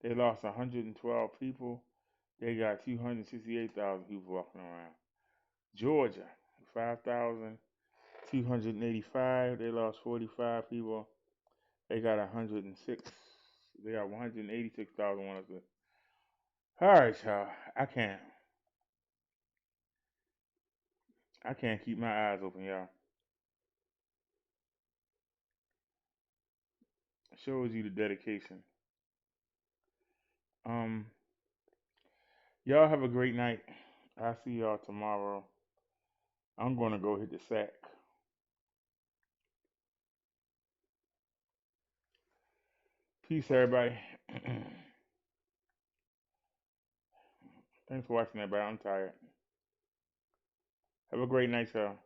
[SPEAKER 1] They lost 112 people. They got 268,000 people walking around. Georgia, 5,285. They lost 45 people. They got 106. They got 186,000. All right, y'all. I can't keep my eyes open, y'all. Shows you the dedication. Y'all have a great night. I'll see y'all tomorrow. I'm gonna go hit the sack. Peace, everybody. Thanks for watching, everybody. I'm tired. Have a great night, y'all.